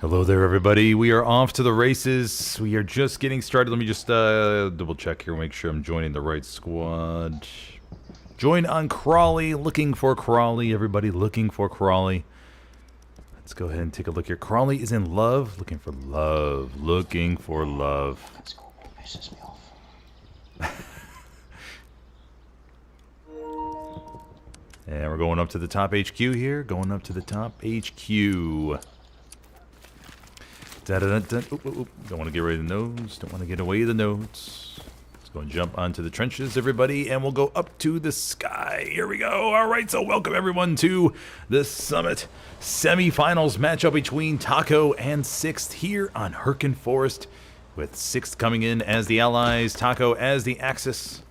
Hello there, everybody. We are off to the races. We are just getting started. Let me just double check here, make sure I'm joining the right squad. Join on Crawley. Looking for Crawley, everybody. Looking for Crawley. Let's go ahead and take a look here. Crawley is in love. Looking for love. Looking for love. That's cool. Pisses me off. And we're going up to the top HQ here. Going up to the top HQ. Don't want to get rid of the nodes. Don't want to get away the nodes. Let's go and jump onto the trenches, everybody, and we'll go up to the sky. Here we go. All right, so welcome everyone to the Summit semifinals matchup between Taco and 6th here on Hurtgen Forest, with 6th coming in as the allies, Taco as the Axis.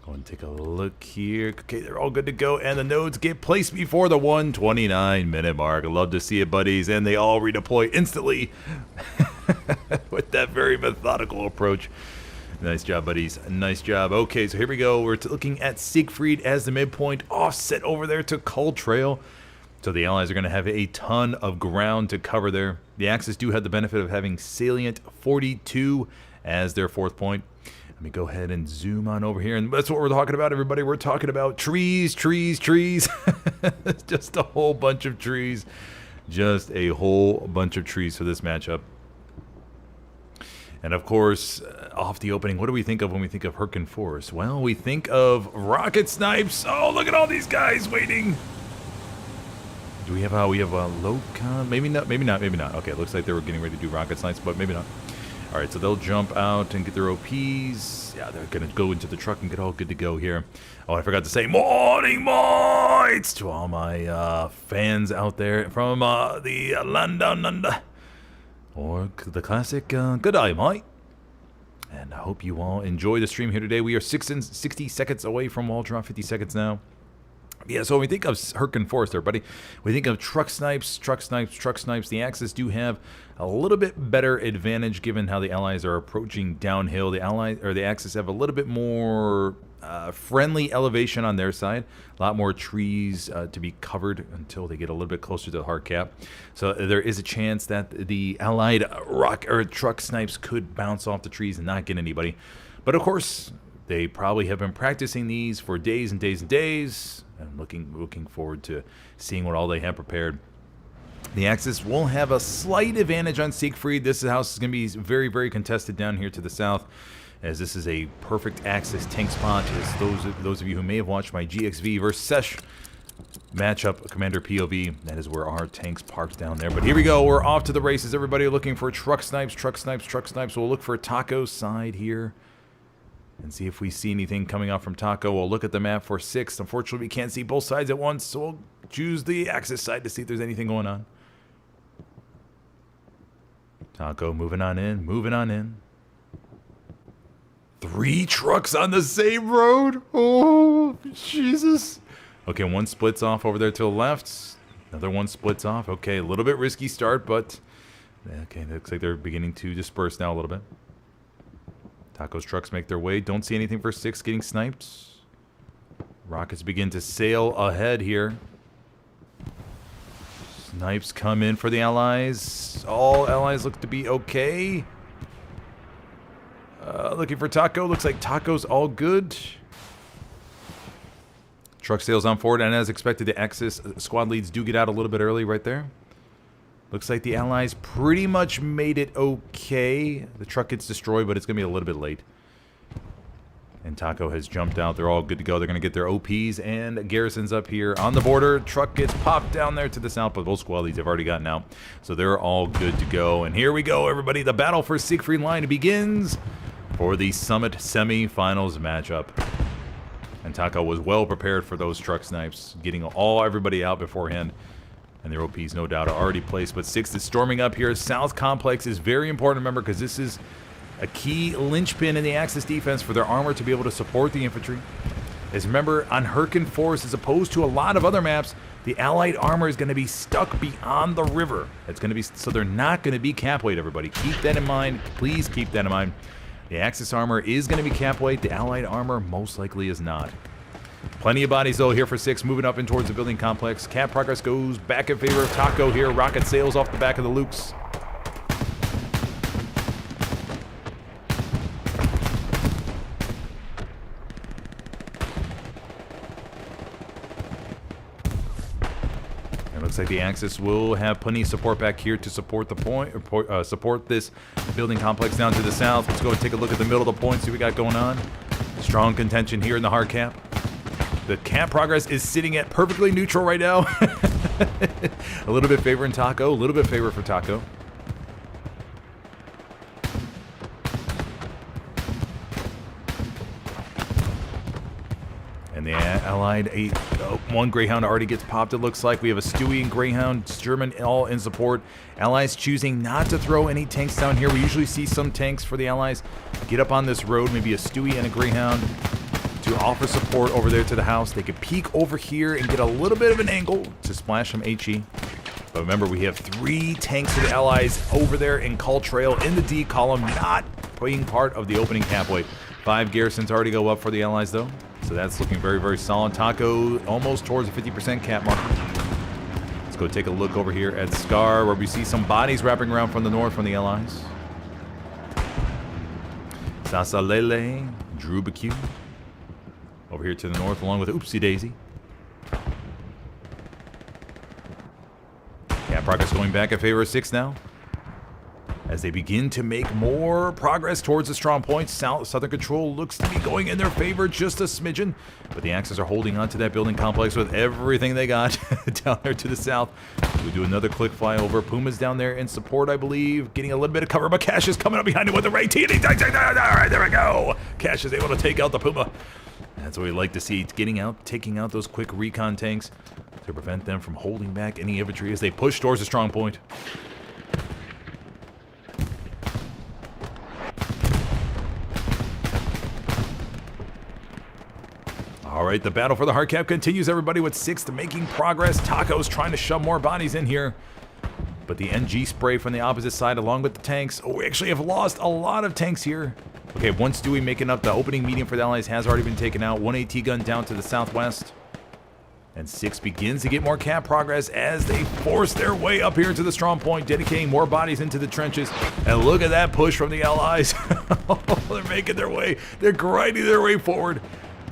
Go and take a look here. Okay, they're all good to go, and the nodes get placed before the 129-minute mark. I love to see it, buddies, and they all redeploy instantly with that very methodical approach. Nice job, buddies. Nice job. Okay, so here we go. We're looking at Siegfried as the midpoint, offset over there to Cull Trail. So the allies are going to have a ton of ground to cover there. The Axis do have the benefit of having Salient 42 as their 4th point. Let me go ahead and zoom on over here, and that's what we're talking about, everybody. We're talking about trees, trees, trees. Just a whole bunch of trees. Just a whole bunch of trees for this matchup. And of course, off the opening, what do we think of when we think of Hurtgen Forest? Well, we think of rocket snipes. Oh, look at all these guys waiting. Do we have a low con? Maybe not, maybe not, maybe not. Okay, it looks like they were getting ready to do rocket snipes, but maybe not. All right, so they'll jump out and get their OPs. Yeah, they're going to go into the truck and get all good to go here. Oh, I forgot to say morning mites to all my fans out there from the Landa, or the classic good day, mate. And I hope you all enjoy the stream here today. We are 60 seconds away from wall drop, 50 seconds now. Yeah, so when we think of Hurtgen Forest there, buddy, we think of truck snipes, truck snipes, truck snipes. The Axis do have a little bit better advantage given how the allies are approaching downhill. The Axis have a little bit more friendly elevation on their side. A lot more trees to be covered until they get a little bit closer to the hard cap. So there is a chance that the allied truck snipes could bounce off the trees and not get anybody. But of course, they probably have been practicing these for days and days and days. I'm looking forward to seeing what all they have prepared. The Axis will have a slight advantage on Siegfried. This house is going to be very, very contested down here to the south, as this is a perfect Axis tank spot. As those of you who may have watched my GXV versus Sesh matchup, Commander POV, that is where our tanks parked down there. But here we go. We're off to the races. Everybody looking for truck snipes, truck snipes, truck snipes. We'll look for Taco's side here and see if we see anything coming out from Taco. We'll look at the map for 6th. Unfortunately, we can't see both sides at once, so we'll choose the Axis side to see if there's anything going on. Taco moving on in, moving on in. 3 trucks on the same road? Oh, Jesus. Okay, one splits off over there to the left. Another one splits off. Okay, a little bit risky start, but okay, looks like they're beginning to disperse now a little bit. Taco's trucks make their way. Don't see anything for 6 getting sniped. Rockets begin to sail ahead here. Snipes come in for the allies. All allies look to be okay. Looking for Taco. Looks like Taco's all good. Truck sails on forward, and as expected, the Axis squad leads do get out a little bit early right there. Looks like the allies pretty much made it okay. The truck gets destroyed, but it's going to be a little bit late. And Taco has jumped out. They're all good to go. They're going to get their OPs and garrisons up here on the border. Truck gets popped down there to the south, but both squad leads have already gotten out. So they're all good to go. And here we go, everybody. The battle for Siegfried line begins for the Summit semi-finals matchup. And Taco was well prepared for those truck snipes, getting everybody out beforehand. And their OPs, no doubt, are already placed. But 6th is storming up here. South Complex is very important to remember, because this is a key linchpin in the Axis defense for their armor to be able to support the infantry. As remember, on Hurtgen Forest, as opposed to a lot of other maps, the Allied armor is going to be stuck beyond the river. It's going to be, so they're not going to be cap weight, everybody. Keep that in mind. Please keep that in mind. The Axis armor is going to be cap weight. The Allied armor most likely is not. Plenty of bodies, though, here for 6, moving up in towards the building complex. Cap progress goes back in favor of Taco here. Rocket sails off the back of the Lukes. Looks like the Axis will have plenty of support back here to support the point, support this building complex down to the south. Let's go and take a look at the middle of the point, see what we got going on. Strong contention here in the hard cap. The cap progress is sitting at perfectly neutral right now. A little bit favoring Taco, a little bit favor for Taco. And the Allied one Greyhound already gets popped, it looks like. We have a Stewie and Greyhound, German all in support. Allies choosing not to throw any tanks down here. We usually see some tanks for the Allies get up on this road, maybe a Stewie and a Greyhound to offer support over there to the house. They could peek over here and get a little bit of an angle to splash some HE. But remember, we have 3 tanks for the Allies over there in Cull Trail in the D column, not being part of the opening cap weight. 5 garrisons already go up for the Allies, though. So that's looking very, very solid. Taco almost towards the 50% cap mark. Let's go take a look over here at Scar, where we see some bodies wrapping around from the north from the Allies. Sasalele, Drubacu. Over here to the north, along with Oopsie Daisy. Cap progress going back in favor of 6 now. As they begin to make more progress towards the strong points, Southern Control looks to be going in their favor just a smidgen. But the Axis are holding on to that building complex with everything they got down there to the south. We do another quick flyover. Puma's down there in support, I believe, getting a little bit of cover. But Cash is coming up behind him with the Ray T. All right, there we go. Cash is able to take out the Puma. That's what we like to see, taking out those quick recon tanks to prevent them from holding back any infantry as they push towards the strong point. All right, the battle for the hard cap continues, everybody, with 6th making progress. Taco's trying to shove more bodies in here. But the NG spray from the opposite side along with the tanks. Oh, we actually have lost a lot of tanks here. Okay, 1 Stewie making up the opening medium for the Allies has already been taken out. 1 AT gun down to the southwest. And 6 begins to get more cap progress as they force their way up here to the strong point, dedicating more bodies into the trenches. And look at that push from the Allies. They're making their way. They're grinding their way forward.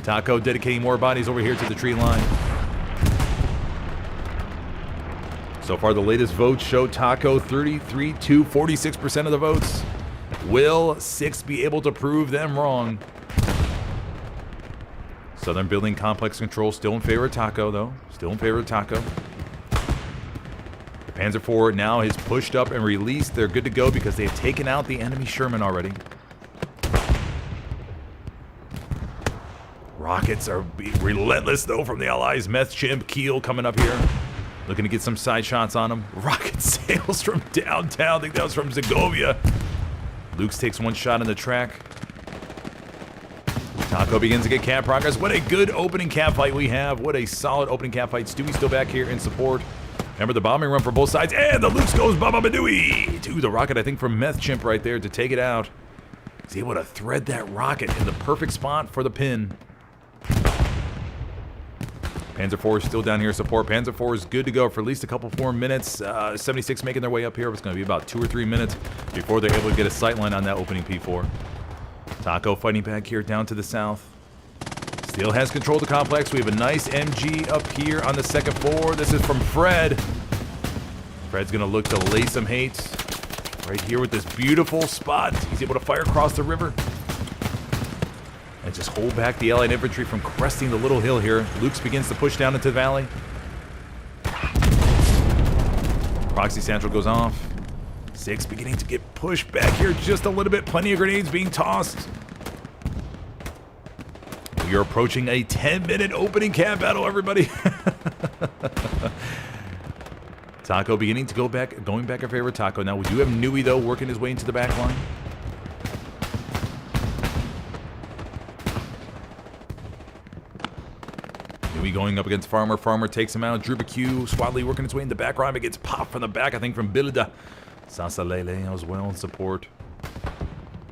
Taco dedicating more bodies over here to the tree line. So far, the latest votes show Taco 33 to 46% of the votes. Will 6 be able to prove them wrong? Southern Building Complex Control still in favor of Taco, though. Still in favor of Taco. The Panzer IV now has pushed up and released. They're good to go because they've taken out the enemy Sherman already. Rockets are relentless, though, from the Allies. Meth Chimp, Keel coming up here. Looking to get some side shots on him. Rocket sails from downtown. I think that was from Segovia. Lukes takes 1 shot in the track. Taco begins to get cap progress. What a good opening cap fight we have. What a solid opening cap fight. Stewie's still back here in support. Remember the bombing run for both sides. And the Lukes goes Bababadooey to the rocket, I think, from Meth Chimp right there to take it out. He's able to thread that rocket in the perfect spot for the pin. Panzer IV is still down here support. Panzer IV is good to go for at least a couple more minutes. 76 making their way up here. It's going to be about 2 or 3 minutes before they're able to get a sight line on that opening P4. Taco fighting back here down to the south. Still has control of the complex. We have a nice MG up here on the 2nd floor. This is from Fred. Fred's going to look to lay some hate right here with this beautiful spot. He's able to fire across the river and just hold back the Allied infantry from cresting the little hill here. Lukes begins to push down into the valley. Proxy Central goes off. 6 beginning to get pushed back here just a little bit. Plenty of grenades being tossed. We are approaching a 10-minute opening cap battle, everybody. Taco beginning to going back in favor of Taco. Now we do have Nui, though, working his way into the back line. Nui going up against Farmer. Farmer takes him out. Drubacu, Swadley working his way in the back line, but gets popped from the back, I think, from Bilida. Sasalele as well in support.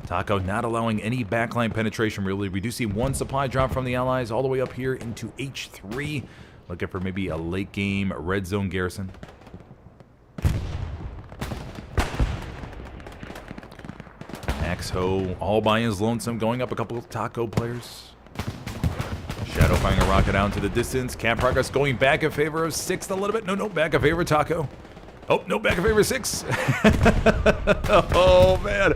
Taco not allowing any backline penetration, really. We do see one supply drop from the Allies all the way up here into H3. Looking for maybe a late game red zone garrison. Axho all by his lonesome, going up a couple of Taco players. Shadow firing a rocket out into the distance. Cap progress going back in favor of 6th a little bit. No, back in favor of Taco. Oh, no, back in favor of 6. Oh, man.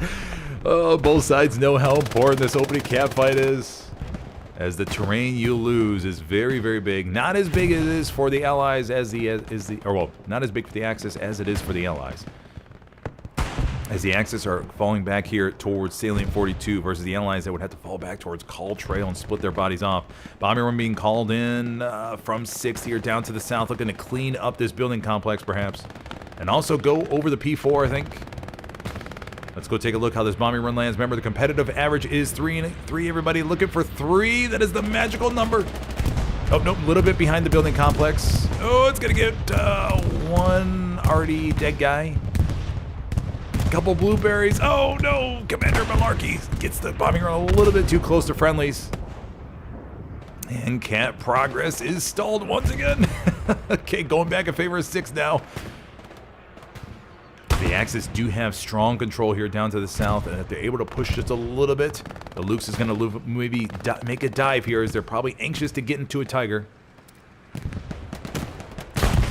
Oh, both sides know how important this opening cap fight is. As the terrain you lose is very, very big. Not as big as it is for the Allies as not as big for the Axis as it is for the Allies. As the Axis are falling back here towards Salient 42 versus the Allies that would have to fall back towards Call Trail and split their bodies off. Bombing run being called in from 6th here down to the south, looking to clean up this building complex perhaps. And also go over the P4, I think. Let's go take a look how this bombing run lands. Remember, the competitive average is 3 and 3, everybody. Looking for 3. That is the magical number. Oh, nope, a little bit behind the building complex. Oh, it's going to get one already dead guy. Couple blueberries. Oh, no. Commander Malarkey gets the bombing run a little bit too close to friendlies. And Cat progress is stalled once again. Okay, going back in favor of 6 now. The Axis do have strong control here down to the south, and if they're able to push just a little bit, the Lukes is going to maybe make a dive here, as they're probably anxious to get into a Tiger.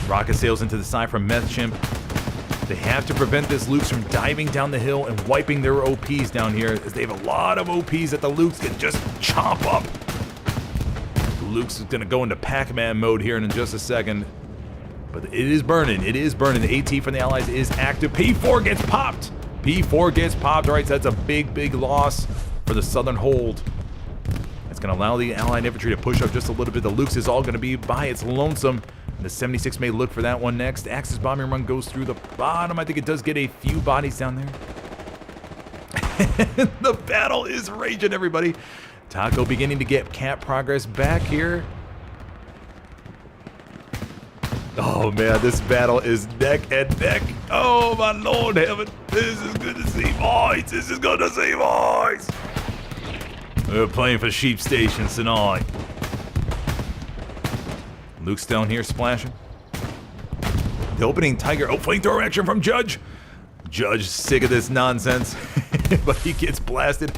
Rocket sails into the side from Meth Chimp. They have to prevent this Lukes from diving down the hill and wiping their OPs down here, as they have a lot of OPs that the Lukes can just chomp up. The Lukes is going to go into Pac-Man mode here in just a second. But it is burning. It is burning. The AT from the Allies is active. P4 gets popped. P4 gets popped. All right, so that's a big, big loss for the Southern hold. It's going to allow the Allied infantry to push up just a little bit. The Lukes is all going to be by its lonesome. The 76 may look for that one next. Axis bombing run goes through the bottom. I think it does get a few bodies down there. The battle is raging, everybody. Taco beginning to get cap progress back here. Oh man, this battle is neck and neck. Oh my Lord heaven. This is good to see boys. This is good to see boys. We're playing for Sheep Station tonight. Luke's down here splashing. The opening Tiger. Oh, flamethrower action from Judge. Judge sick of this nonsense. But he gets blasted.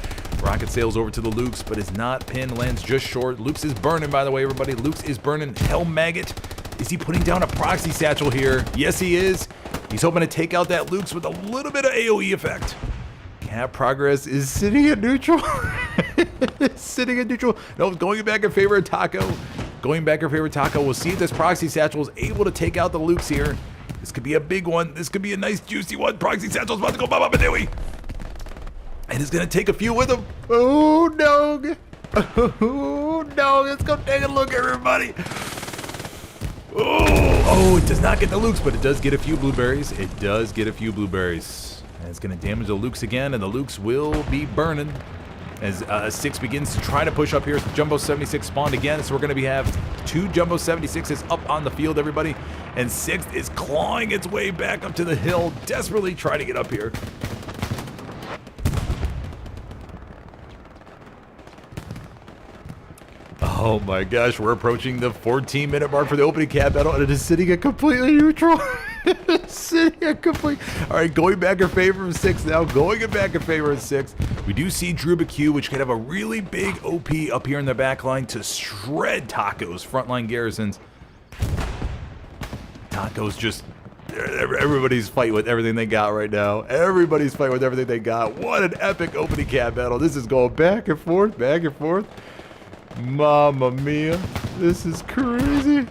Rocket sails over to the Lukes, but is not pinned. Lands just short. Lukes is burning, by the way, everybody. Lukes is burning. Hell Maggot. Is he putting down a proxy satchel here? Yes, he is. He's hoping to take out that Lukes with a little bit of AoE effect. Cap progress is sitting at neutral. Sitting at neutral. No, going back in favor of Taco. Going back in favor of Taco. We'll see if this proxy satchel is able to take out the Lukes here. This could be a big one. This could be a nice, juicy one. Proxy satchel's about to go bop, bop, and dooey. And it's going to take a few with him. Oh, no. Oh, no. Let's go take a look, everybody. Oh, it does not get the Lukes, but it does get a few blueberries. It does get a few blueberries. And it's going to damage the Lukes again, and the Lukes will be burning. As 6 begins to try to push up here. Jumbo 76 spawned again, so we're going to have 2 Jumbo 76s up on the field, everybody. And 6 is clawing its way back up to the hill, desperately trying to get up here. Oh my gosh, we're approaching the 14-minute mark for the opening cap battle, and it is sitting at completely neutral. Sitting at complete. All right, going back in favor of 6 now. Going back in favor of 6. We do see Druba Q, which could have a really big OP up here in the back line to shred Taco's frontline garrisons. Taco's just... Everybody's fighting with everything they got right now. Everybody's fighting with everything they got. What an epic opening cap battle. This is going back and forth, back and forth. Mamma mia, this is crazy.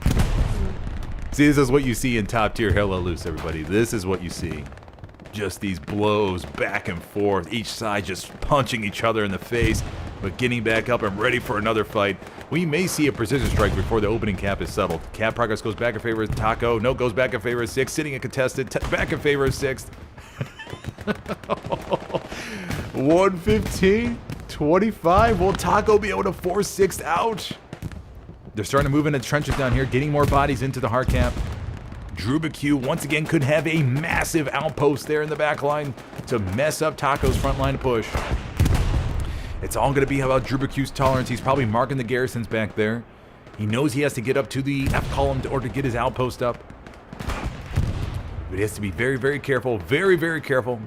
See, this is what you see in top tier Halo Loose, everybody. This is what you see. Just these blows back and forth, each side just punching each other in the face, but getting back up and ready for another fight. We may see a precision strike before the opening cap is settled. Cap progress goes back in favor of Taco. No, goes back in favor of 6. Sitting and contested. Back in favor of 6. 115-25. Will Taco be able to force 6 out? They're starting to move into trenches down here, getting more bodies into the hard cap. Druba Q once again could have a massive outpost there in the back line to mess up Taco's front line push. It's all going to be about Drubacu's tolerance. He's probably marking the garrisons back there. He knows he has to get up to the F column in order to get his outpost up. But he has to be very, very careful. Very, very careful.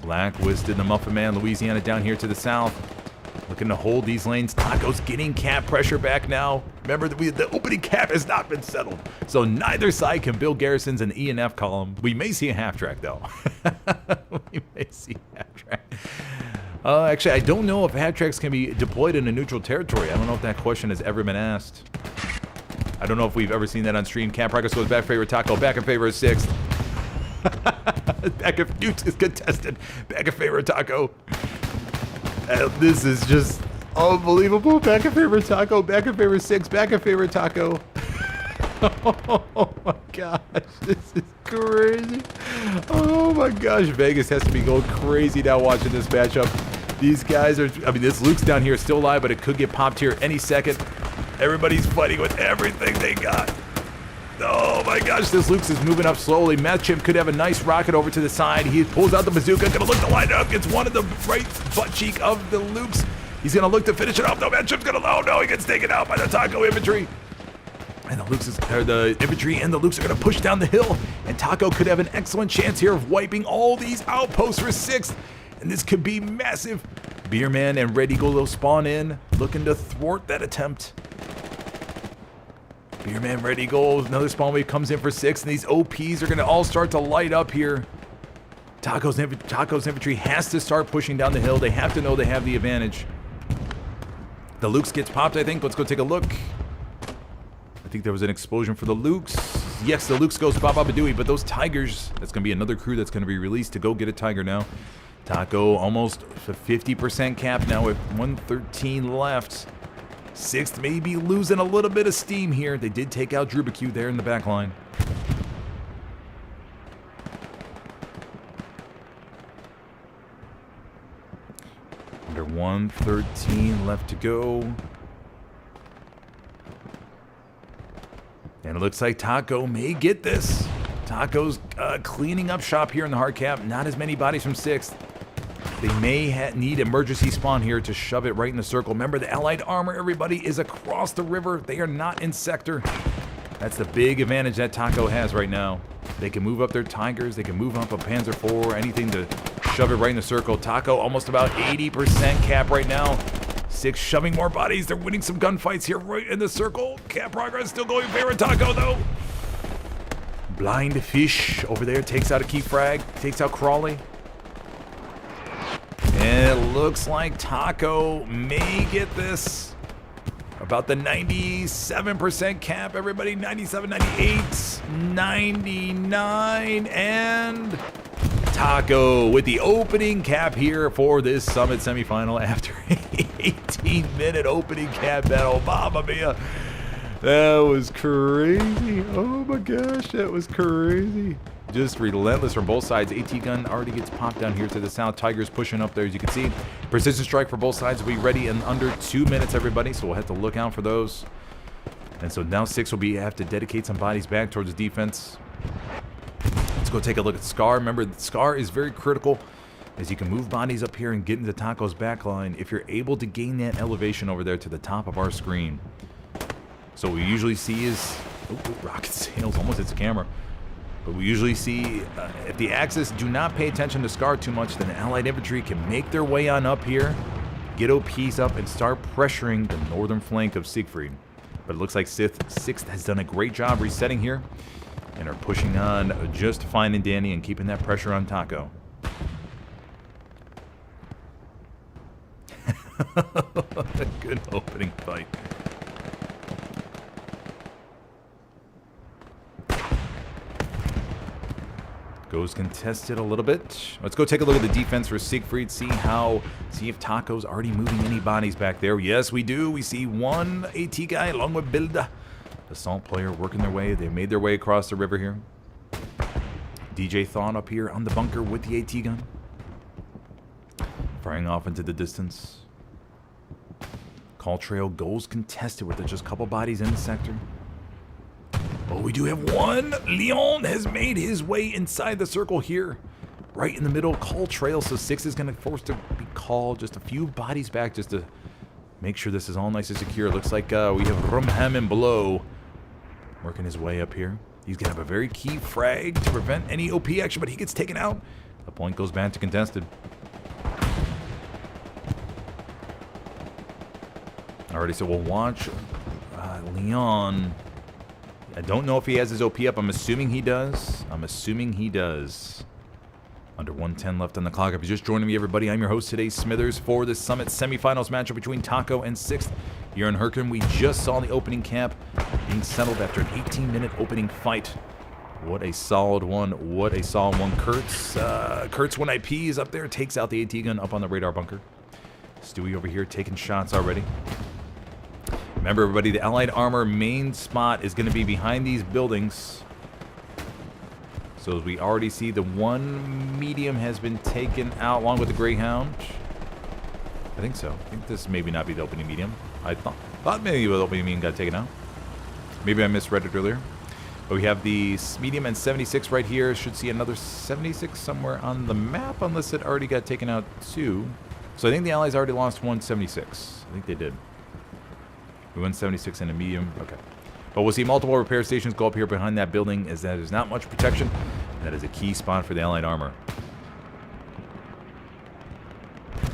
Blacklisted the Muffin Man, Louisiana down here to the south. Looking to hold these lanes. Taco's getting cap pressure back now. Remember, the opening cap has not been settled. So neither side can build garrisons in the E and F column. We may see a half-track, though. We may see a half-track. Actually, I don't know if half-tracks can be deployed in a neutral territory. I don't know if that question has ever been asked. I don't know if we've ever seen that on stream. Cap progress goes back in favor of Taco. Back in favor of 6th. Back if Newt is contested. Back in favor of Taco. This is just unbelievable. Back in favor of Taco. Back in favor of 6. Back in favor of Taco. Oh my gosh. This is crazy. Oh my gosh. Vegas has to be going crazy now watching this matchup. These guys are, I mean, this Luke's down here is still alive, but it could get popped here any second. Everybody's fighting with everything they got. Oh my gosh, this Luke's is moving up slowly. Meth Chimp could have a nice rocket over to the side. He pulls out the bazooka, gonna look to line up. Gets one of the right butt cheek of the Luke's. He's gonna look to finish it off. No, Meth Chimp's gonna, oh no, he gets taken out by the Taco infantry. And the infantry and the Lukes are gonna push down the hill. And Taco could have an excellent chance here of wiping all these outposts for 6th. And this could be massive. Beerman and Red Eagle will spawn in, looking to thwart that attempt. Beerman, Red Eagle, another spawn wave comes in for 6, and these OPs are going to all start to light up here. Taco's infantry has to start pushing down the hill. They have to know they have the advantage. The Lukes gets popped, I think. Let's go take a look. I think there was an explosion for the Lukes. Yes, the Lukes goes Baba Badooey, but those Tigers, that's going to be another crew that's going to be released to go get a Tiger now. Taco almost a 50% cap now with 113 left. 6th may be losing a little bit of steam here. They did take out Drubacu there in the back line. Under 113 left to go. And it looks like Taco may get this. Taco's cleaning up shop here in the hard cap. Not as many bodies from 6th. They may need emergency spawn here to shove it right in the circle. Remember, the Allied armor, everybody, is across the river. They are not in sector. That's the big advantage that Taco has right now. They can move up their Tigers. They can move up a Panzer IV, anything to shove it right in the circle. Taco almost about 80% cap right now. 6 shoving more bodies. They're winning some gunfights here right in the circle. Cap progress still going in favor of Taco, though. Blind Fish over there takes out a key frag. Takes out Crawley. And it looks like Taco may get this. About the 97% cap, everybody. 97, 98, 99, and Taco with the opening cap here for this Summit semifinal after an 18-minute opening cap battle. Mamma mia. That was crazy. Oh my gosh, that was crazy. Just relentless from both sides. AT gun already gets popped down here to the south. Tigers pushing up there, as you can see. Precision strike for both sides will be ready in under 2 minutes, everybody. So we'll have to look out for those. And so now 6 will have to dedicate some bodies back towards the defense. Let's go take a look at Scar. Remember, Scar is very critical as you can move bodies up here and get into Taco's backline if you're able to gain that elevation over there to the top of our screen. So what we usually see is... Oh, rocket sails almost hits the camera. But we usually see, if the Axis do not pay attention to Scar too much, then the Allied infantry can make their way on up here, get OPs up, and start pressuring the northern flank of Siegfried. But it looks like 6th has done a great job resetting here, and are pushing on just fine and dandy and keeping that pressure on Taco. A good opening fight. Goes contested a little bit. Let's go take a look at the defense for Siegfried. See if Taco's already moving any bodies back there. Yes, we do. We see one AT guy along with Bilda. Assault player working their way. They made their way across the river here. DJ Thawne up here on the bunker with the AT gun. Firing off into the distance. Call trail goes contested with just a couple bodies in the sector. Oh, we do have one. Leon has made his way inside the circle here. right in the middle, call trail, so 6 is going to force to be called just a few bodies back just to make sure this is all nice and secure. Looks like we have Rumham below working his way up here. He's going to have a very key frag to prevent any OP action, but he gets taken out. The point goes back to contested. Alrighty, so we'll watch Leon. I don't know if he has his OP up. I'm assuming he does. Under 110 left on the clock. If you're just joining me, everybody, I'm your host today, Smithers, for the Summit semifinals matchup between Taco and 6th here in Hurtgen. We just saw the opening camp being settled after an 18-minute opening fight. What a solid one. What a solid one. Kurtz 1IP is up there, takes out the AT gun up on the radar bunker. Stewie over here taking shots already. Remember, everybody, the Allied Armor main spot is going to be behind these buildings. So as we already see, the one medium has been taken out along with the Greyhound. I think so. I think this maybe not be the opening medium. I thought maybe the opening medium got taken out. Maybe I misread it earlier. But we have the medium and 76 right here. Should see another 76 somewhere on the map, unless it already got taken out too. So I think the Allies already lost 176. I think they did. We won 76 in a medium. Okay. But we'll see multiple repair stations go up here behind that building, as that is not much protection. That is a key spot for the Allied Armor.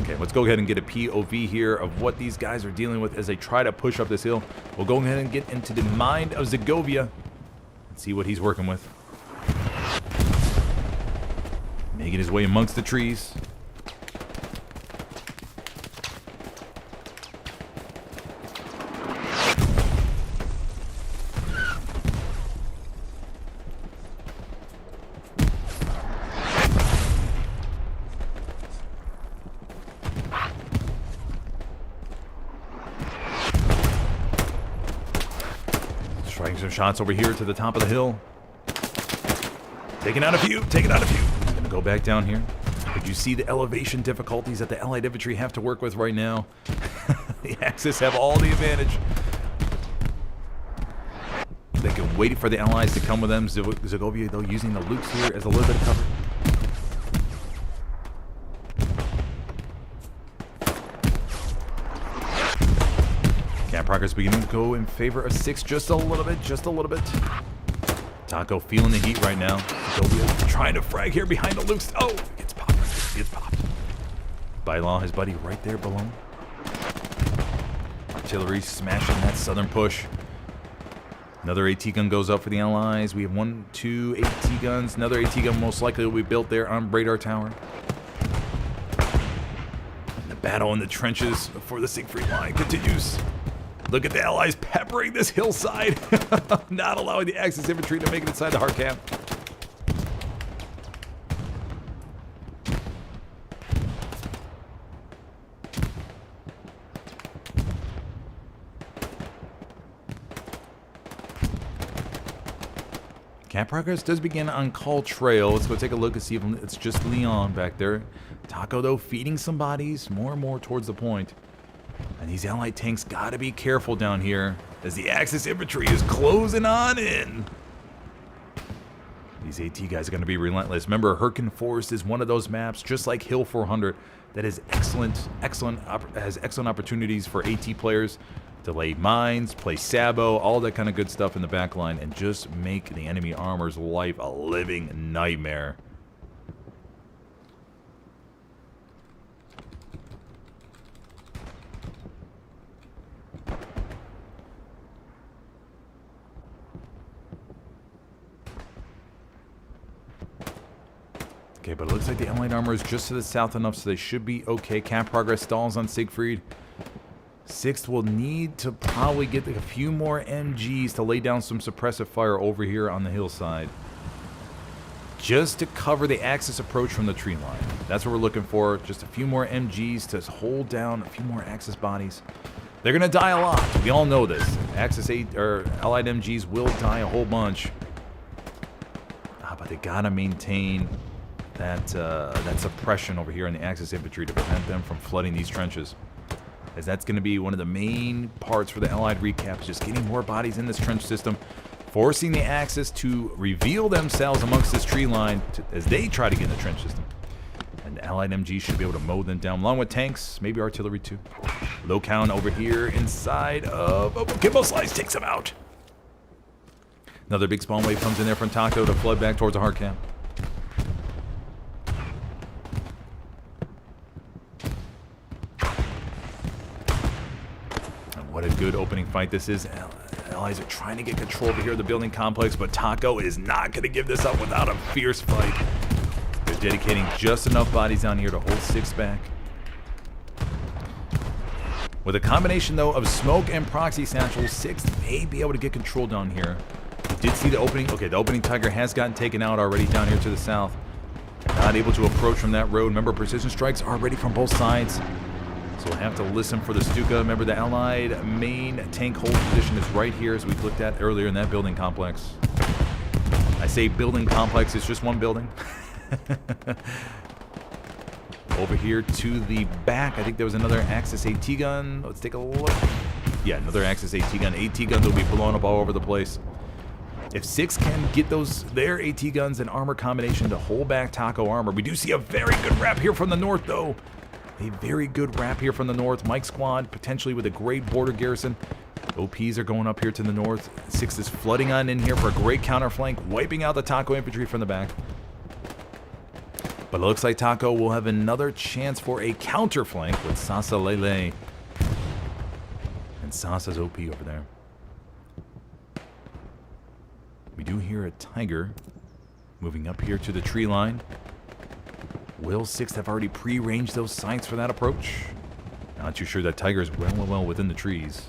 Okay, let's go ahead and get a POV here of what these guys are dealing with as they try to push up this hill. We'll go ahead and get into the mind of Segovia and see what he's working with. Making his way amongst the trees. Striking some shots over here to the top of the hill. Taking out a few. Gonna go back down here. But you see the elevation difficulties that the Allied infantry have to work with right now. The Axis have all the advantage. They can wait for the Allies to come with them. Segovia, though, using the loops here as a little bit of cover. Camp progress beginning to go in favor of 6 just a little bit. Taco feeling the heat right now. Segovia trying to frag here behind the loops. Oh, gets popped. Bylaw, his buddy, right there below him. Artillery smashing that southern push. Another AT gun goes up for the Allies. We have 2 AT guns. Another AT gun most likely will be built there on radar tower. And the battle in the trenches for the Siegfried line continues. Look at the Allies peppering this hillside, not allowing the Axis infantry to make it inside the hard camp. Camp progress does begin on Call Trail. Let's go take a look and see if it's just Leon back there. Taco, though, feeding some bodies more and more towards the point. And these Allied tanks gotta be careful down here as the Axis infantry is closing on in. These AT guys are gonna be relentless. Remember, Hurtgen Forest is one of those maps, just like Hill 400, that is has excellent opportunities for AT players to lay mines, play Sabo, all that kind of good stuff in the back line, and just make the enemy armor's life a living nightmare. Okay, but it looks like the Allied armor is just to the south enough, so they should be okay. Camp progress stalls on Siegfried. 6th will need to probably get a few more MGs to lay down some suppressive fire over here on the hillside, just to cover the Axis approach from the tree line. That's what we're looking for. Just a few more MGs to hold down a few more Axis bodies. They're gonna die a lot. We all know this. Axis 8 or Allied MGs will die a whole bunch. But they gotta maintain that suppression over here in the Axis infantry to prevent them from flooding these trenches, as that's going to be one of the main parts for the Allied recap, is just getting more bodies in this trench system, forcing the Axis to reveal themselves amongst this tree line as they try to get in the trench system. And the Allied MG should be able to mow them down, along with tanks, maybe artillery too. Low count over here inside of... Oh, Kimbo Slice takes him out. Another big spawn wave comes in there from Taco to flood back towards the hard camp. And what a good opening fight this is. Allies are trying to get control over here of the building complex, but Taco is not going to give this up without a fierce fight. They're dedicating just enough bodies down here to hold 6 back. With a combination, though, of smoke and proxy satchels, 6 may be able to get control down here. We did see the opening. Okay, the opening Tiger has gotten taken out already down here to the south. Not able to approach from that road. Remember, precision strikes are ready from both sides. So we'll have to listen for the Stuka. Remember, the Allied main tank hold position is right here, as we looked at earlier in that building complex. I say building complex, it's just one building. Over here to the back, I think there was another Axis AT gun. Let's take a look. Yeah, another Axis AT gun. AT guns will be blown up all over the place. If 6 can get their AT guns and armor combination to hold back Taco armor, we do see a very good wrap here from the north, though. A very good wrap here from the north. Mike Squad, potentially with a great border garrison. OPs are going up here to the north. 6 is flooding on in here for a great counter flank, wiping out the Taco infantry from the back. But it looks like Taco will have another chance for a counter flank with Sasa Lele. And Sasa's OP over there. We do hear a Tiger moving up here to the tree line. Will 6 have already pre-arranged those sights for that approach? Not too sure that Tiger is well within the trees.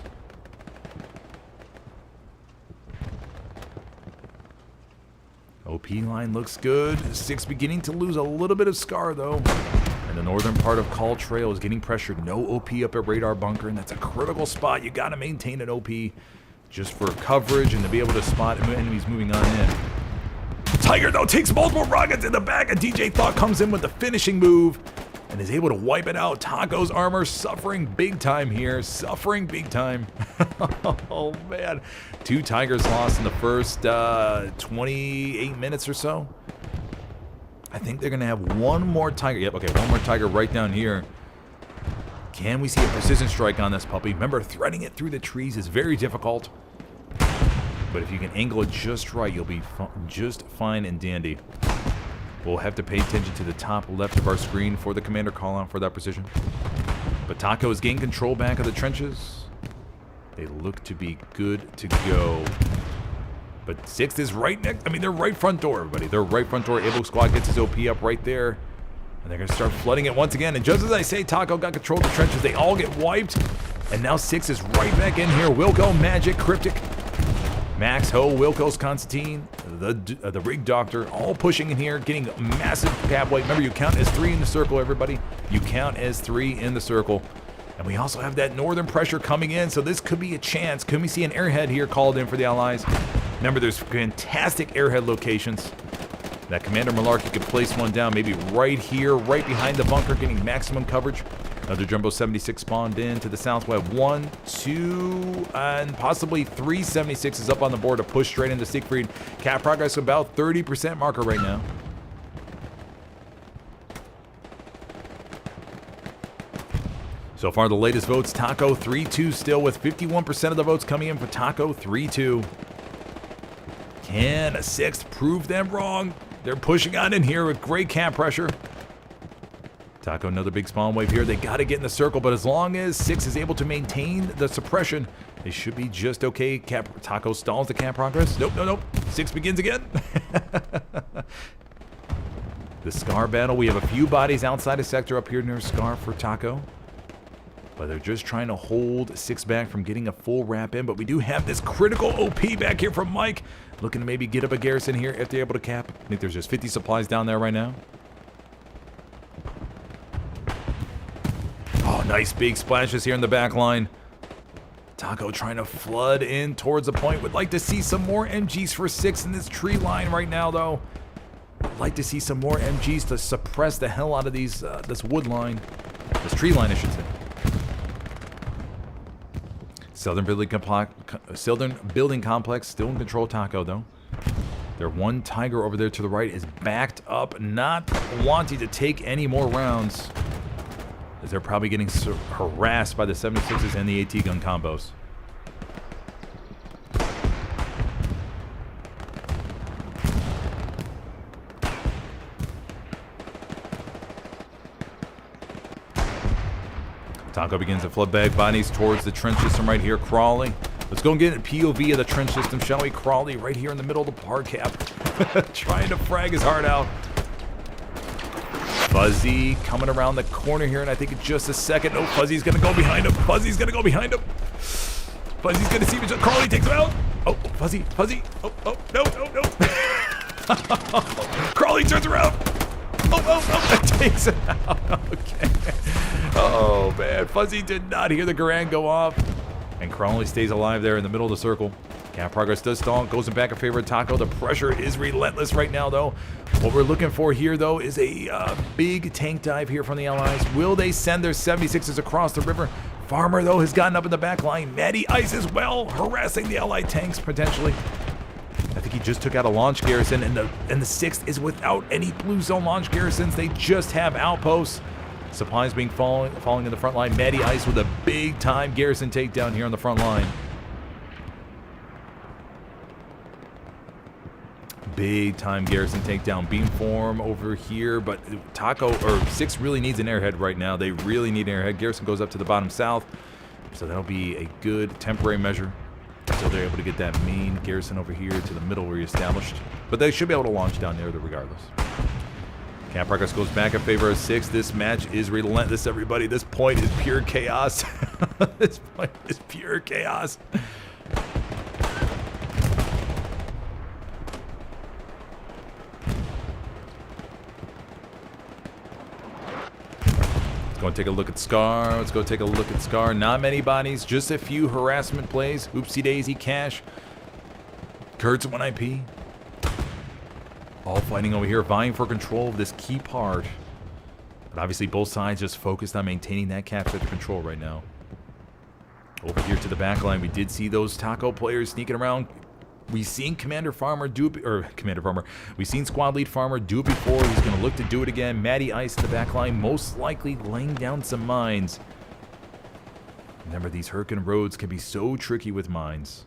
OP line looks good. 6 beginning to lose a little bit of scar, though. And the northern part of Call Trail is getting pressured. No OP up at Radar Bunker, and that's a critical spot. You got to maintain an OP just for coverage and to be able to spot enemies moving on in. Tiger, though, takes multiple rockets in the back, and DJ Thought comes in with the finishing move and is able to wipe it out. Taco's armor suffering big time here. Suffering big time. Oh, man. 2 Tigers lost in the first 28 minutes or so. I think they're going to have one more Tiger. Yep, okay, one more Tiger right down here. Can we see a precision strike on this puppy? Remember, threading it through the trees is very difficult. But if you can angle it just right, you'll be just fine and dandy. We'll have to pay attention to the top left of our screen for the commander call-out for that precision. But Taco is gaining control back of the trenches. They look to be good to go. But 6th is right next. I mean, they're right front door, everybody. They're right front door. Able Squad gets his OP up right there. And they're going to start flooding it once again. And just as I say, Taco got control of the trenches. They all get wiped. And now 6 is right back in here. Wilco, Magic, Cryptic, Max, Ho, Wilco's, Constantine, the Rig Doctor, all pushing in here, getting a massive cap weight. Remember, you count as 3 in the circle, everybody. You count as 3 in the circle. And we also have that northern pressure coming in, so this could be a chance. Can we see an airhead here called in for the Allies? Remember, there's fantastic airhead locations. That Commander Malarkey could place one down, maybe right here, right behind the bunker, getting maximum coverage. Another Jumbo 76 spawned in to the south. We have 1, 2, and possibly 3 76s up on the board to push straight into Siegfried. Cap progress about 30% marker right now. So far, the latest votes, Taco 3-2 still, with 51% of the votes coming in for Taco 3-2. Can a 6th prove them wrong? They're pushing on in here with great camp pressure. Taco, another big spawn wave here. They got to get in the circle, but as long as 6 is able to maintain the suppression, they should be just okay. Taco stalls the camp progress. Nope. 6 begins again. The Scar battle. We have a few bodies outside of sector up here near Scar for Taco. But they're just trying to hold 6 back from getting a full wrap in. But we do have this critical OP back here from Mike. Looking to maybe get up a garrison here if they're able to cap. I think there's just 50 supplies down there right now. Oh, nice big splashes here in the back line. Taco trying to flood in towards the point. Would like to see some more MGs for 6 in this tree line right now, though. Would like to see some more MGs to suppress the hell out of these this wood line. This tree line, I should say. Southern building complex still in control. Taco though. Their one Tiger over there to the right is backed up, not wanting to take any more rounds, as they're probably getting harassed by the 76s and the AT gun combos. Taco begins to flood back bodies towards the trench system right here. Crawley. Let's go and get a POV of the trench system, shall we? Crawley right here in the middle of the hard cap. Trying to frag his heart out. Fuzzy coming around the corner here, and I think in just a second. Oh, Fuzzy's going to go behind him. Fuzzy's going to go behind him. Fuzzy's going to see if Crawley takes him out. Oh, Fuzzy. Oh, no. Crawley turns around. Oh, takes him out. Okay. Oh, man. Fuzzy did not hear the Garand go off. And Crawley stays alive there in the middle of the circle. Cap progress does stall. Goes back in favor of Taco. The pressure is relentless right now, though. What we're looking for here, though, is a big tank dive here from the Allies. Will they send their 76s across the river? Farmer, though, has gotten up in the back line. Matty Ice as well, harassing the Allied tanks, potentially. I think he just took out a launch garrison, and the 6th is without any blue zone launch garrisons. They just have outposts. Supplies being falling in the front line. Matty Ice with a big-time garrison takedown here on the front line. Big-time garrison takedown. Beamform over here, but Taco, or 6 really needs an airhead right now. They really need an airhead. Garrison goes up to the bottom south, so that'll be a good temporary measure until they're able to get that main garrison over here to the middle reestablished. But they should be able to launch down there regardless. Cap progress goes back in favor of 6. This match is relentless, everybody. This point is pure chaos. This point is pure chaos. Let's go and take a look at Scar. Let's go take a look at Scar. Not many bodies, just a few harassment plays. Oopsie daisy, Cash. Kurtz 1 IP. All fighting over here, vying for control of this key part. But obviously both sides just focused on maintaining that cap sector control right now. Over here to the back line, we did see those Taco players sneaking around. We've seen Commander Farmer do it, or Commander Farmer. We've seen Squad Lead Farmer do it before. He's going to look to do it again. Matty Ice in the back line, most likely laying down some mines. Remember, these Hurtgen roads can be so tricky with mines.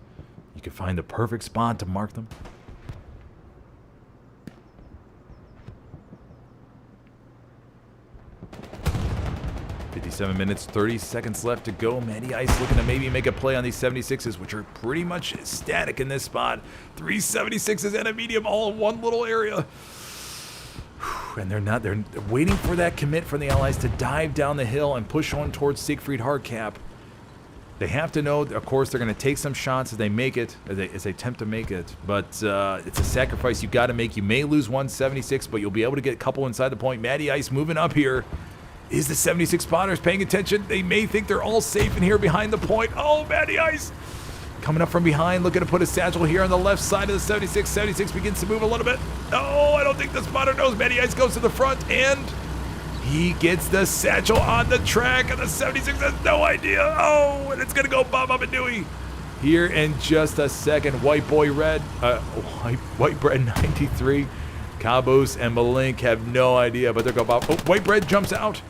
You can find the perfect spot to mark them. 57 minutes, 30 seconds left to go. Matty Ice looking to maybe make a play on these 76s, which are pretty much static in this spot. 3 76s and a medium all in one little area. And they're waiting for that commit from the Allies to dive down the hill and push on towards Siegfried hardcap. They have to know, of course, they're going to take some shots as they make it, as they attempt to make it. But it's a sacrifice you got to make. You may lose 176, but you'll be able to get a couple inside the point. Matty Ice moving up here. Is the 76 spotters paying attention? They may think they're all safe in here behind the point. Oh, Matty Ice coming up from behind, looking to put a satchel here on the left side of the 76. 76 begins to move a little bit. Oh, I don't think the spotter knows. Matty Ice goes to the front, and he gets the satchel on the track, and the 76 has no idea. Oh, and it's going to go Bob Up and Dewey here in just a second. White Boy Red, White Bread 93. Cabos and Malink have no idea, but they're going Bob. Oh, White Bread jumps out.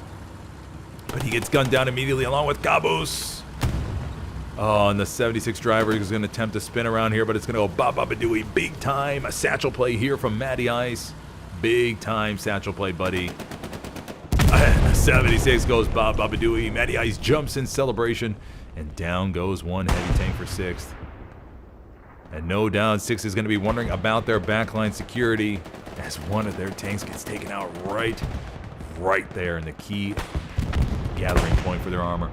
But he gets gunned down immediately along with Cabos. Oh, and the 76 driver is going to attempt to spin around here, but it's going to go Bob and Dewey. Big time. A satchel play here from Matty Ice. Big time satchel play, buddy. 76 goes Bob and Dewey. Matty Ice jumps in celebration, and down goes one heavy tank for 6th. And no doubt 6 is going to be wondering about their backline security as one of their tanks gets taken out right there in the key gathering point for their armor.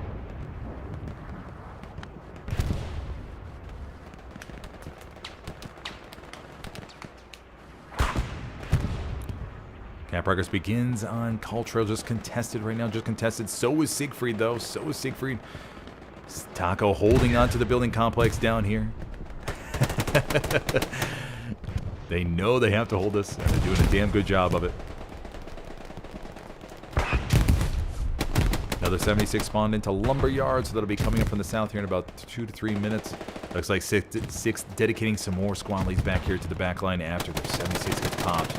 Cap progress begins on Call Trail, just contested right now, just contested. So is Siegfried, though. So is Siegfried. Taco holding on to the building complex down here. They know they have to hold this, and they're doing a damn good job of it. Another 76 spawned into Lumberyard, so that'll be coming up from the south here in about 2 to 3 minutes. Looks like six dedicating some more squad leads back here to the back line after their 76 gets popped.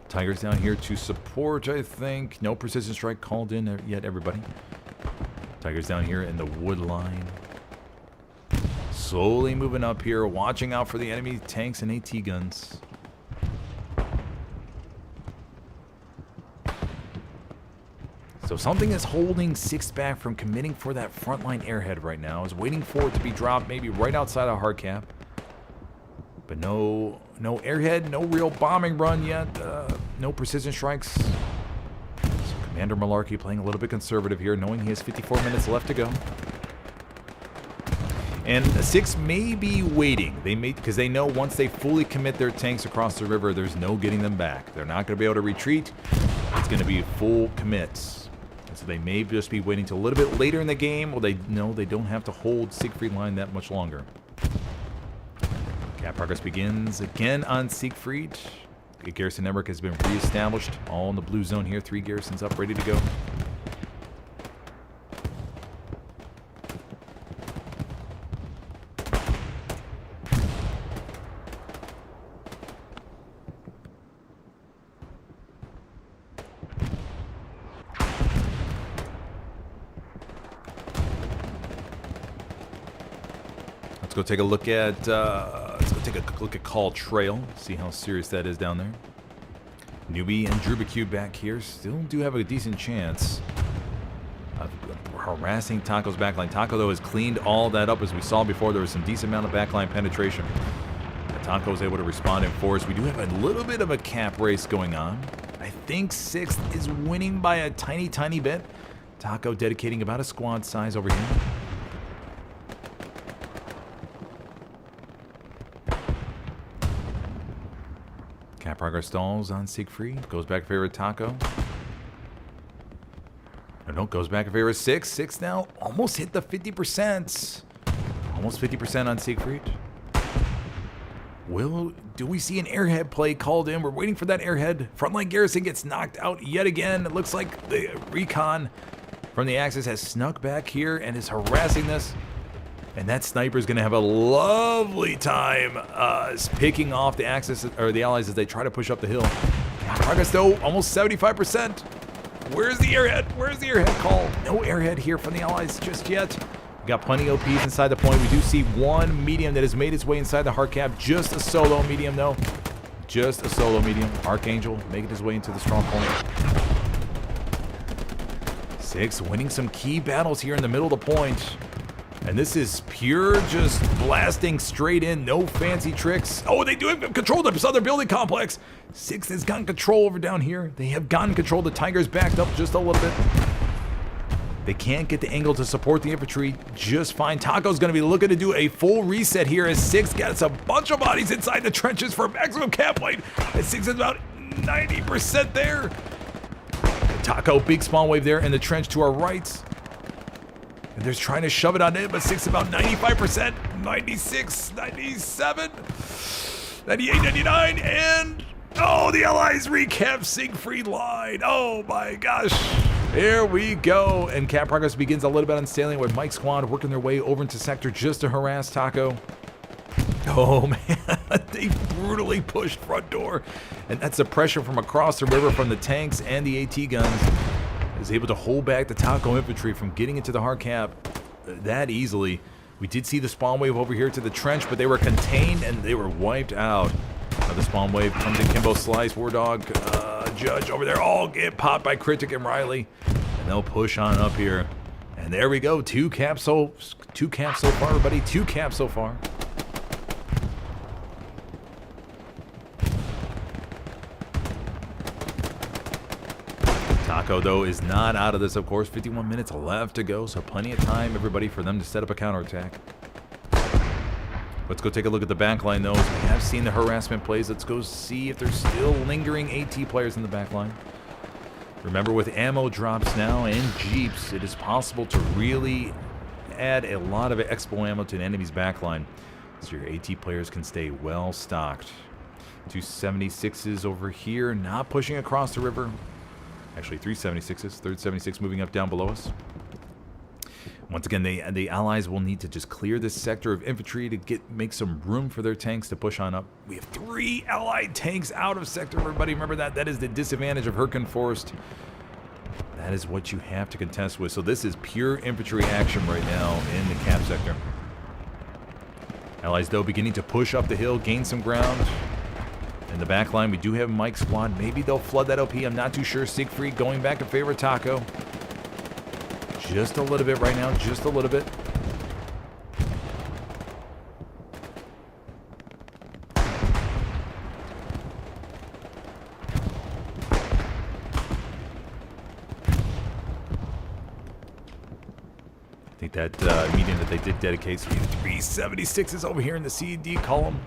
Tigers down here to support, I think. No precision strike called in yet, everybody. Tigers down here in the wood line. Slowly moving up here, watching out for the enemy tanks and AT guns. So something is holding Six back from committing for that frontline airhead right now. Is waiting for it to be dropped maybe right outside of hard cap. But no airhead, no real bombing run yet. No precision strikes. So Commander Malarkey playing a little bit conservative here, knowing he has 54 minutes left to go. And Six may be waiting. Because they know once they fully commit their tanks across the river, there's no getting them back. They're not going to be able to retreat. It's going to be full commits. And so they may just be waiting till a little bit later in the game. Well, they know they don't have to hold Siegfried line that much longer. Cap progress begins again on Siegfried. The garrison network has been re-established. All in the blue zone here. 3 garrisons up, ready to go. Let's go take a look at Call Trail, see how serious that is down there. Newbie and Drubacube back here still do have a decent chance of harassing Taco's backline. Taco, though, has cleaned all that up. As we saw before, there was some decent amount of backline penetration. Taco was able to respond in force. We do have a little bit of a cap race going on. I think Sixth is winning by a tiny, tiny bit. Taco dedicating about a squad size over here. Cap progress stalls on Siegfried. Goes back in favor of Taco. No, goes back in favor of Six. Six now almost hit the 50%. Almost 50% on Siegfried. Do we see an airhead play called in? We're waiting for that airhead. Frontline garrison gets knocked out yet again. It looks like the recon from the Axis has snuck back here and is harassing this. And that sniper is going to have a lovely time picking off the Axis or the Allies as they try to push up the hill. Progress though, almost 75%. Where's the airhead? Where's the airhead call? No airhead here from the Allies just yet. We got plenty of OPs inside the point. We do see one medium that has made its way inside the hard cap. Just a solo medium though. Just a solo medium. Archangel making his way into the strong point. Six winning some key battles here in the middle of the point. And this is pure just blasting straight in, no fancy tricks. Oh, they do have control of the southern building complex. Six has gotten control over down here. They have gotten control. The Tigers backed up just a little bit. They can't get the angle to support the infantry just fine. Taco's going to be looking to do a full reset here as Six gets a bunch of bodies inside the trenches for maximum cap weight. And Six is about 90% there. Taco, big spawn wave there in the trench to our right. And they're trying to shove it on in, but Six about 95%, 96, 97, 98, 99, and oh, the Allies recap Siegfried line. Oh my gosh. There we go. And cap progress begins a little bit on sailing with Mike's squad working their way over into sector just to harass Taco. Oh man, they brutally pushed front door. And that's the pressure from across the river from the tanks and the AT guns. Is able to hold back the Taco infantry from getting into the hard cap that easily. We did see the spawn wave over here to the trench, but they were contained and they were wiped out. Another spawn wave comes in. Kimbo Slice, War Dog, Judge over there, all get popped by Critic and Riley. And they'll push on up here. And there we go, two caps so far, everybody. 2 caps so far. Taco, though, is not out of this, of course. 51 minutes left to go, so plenty of time, everybody, for them to set up a counterattack. Let's go take a look at the backline, though. We have seen the harassment plays. Let's go see if there's still lingering AT players in the backline. Remember, with ammo drops now and Jeeps, it is possible to really add a lot of expo ammo to an enemy's backline, so your AT players can stay well stocked. Two 76s over here, not pushing across the river. Actually, 3 76s. Third 76 moving up down below us. Once again, the Allies will need to just clear this sector of infantry to make some room for their tanks to push on up. We have 3 Allied tanks out of sector, everybody. Remember that. That is the disadvantage of Hurtgen Forest. That is what you have to contest with. So this is pure infantry action right now in the cap sector. Allies, though, beginning to push up the hill, gain some ground. In the back line, we do have Mike's squad. Maybe they'll flood that OP. I'm not too sure. Siegfried going back in favor of Taco. Just a little bit right now. Just a little bit. I think that medium that they did dedicate, so 376s over here in the C&D column.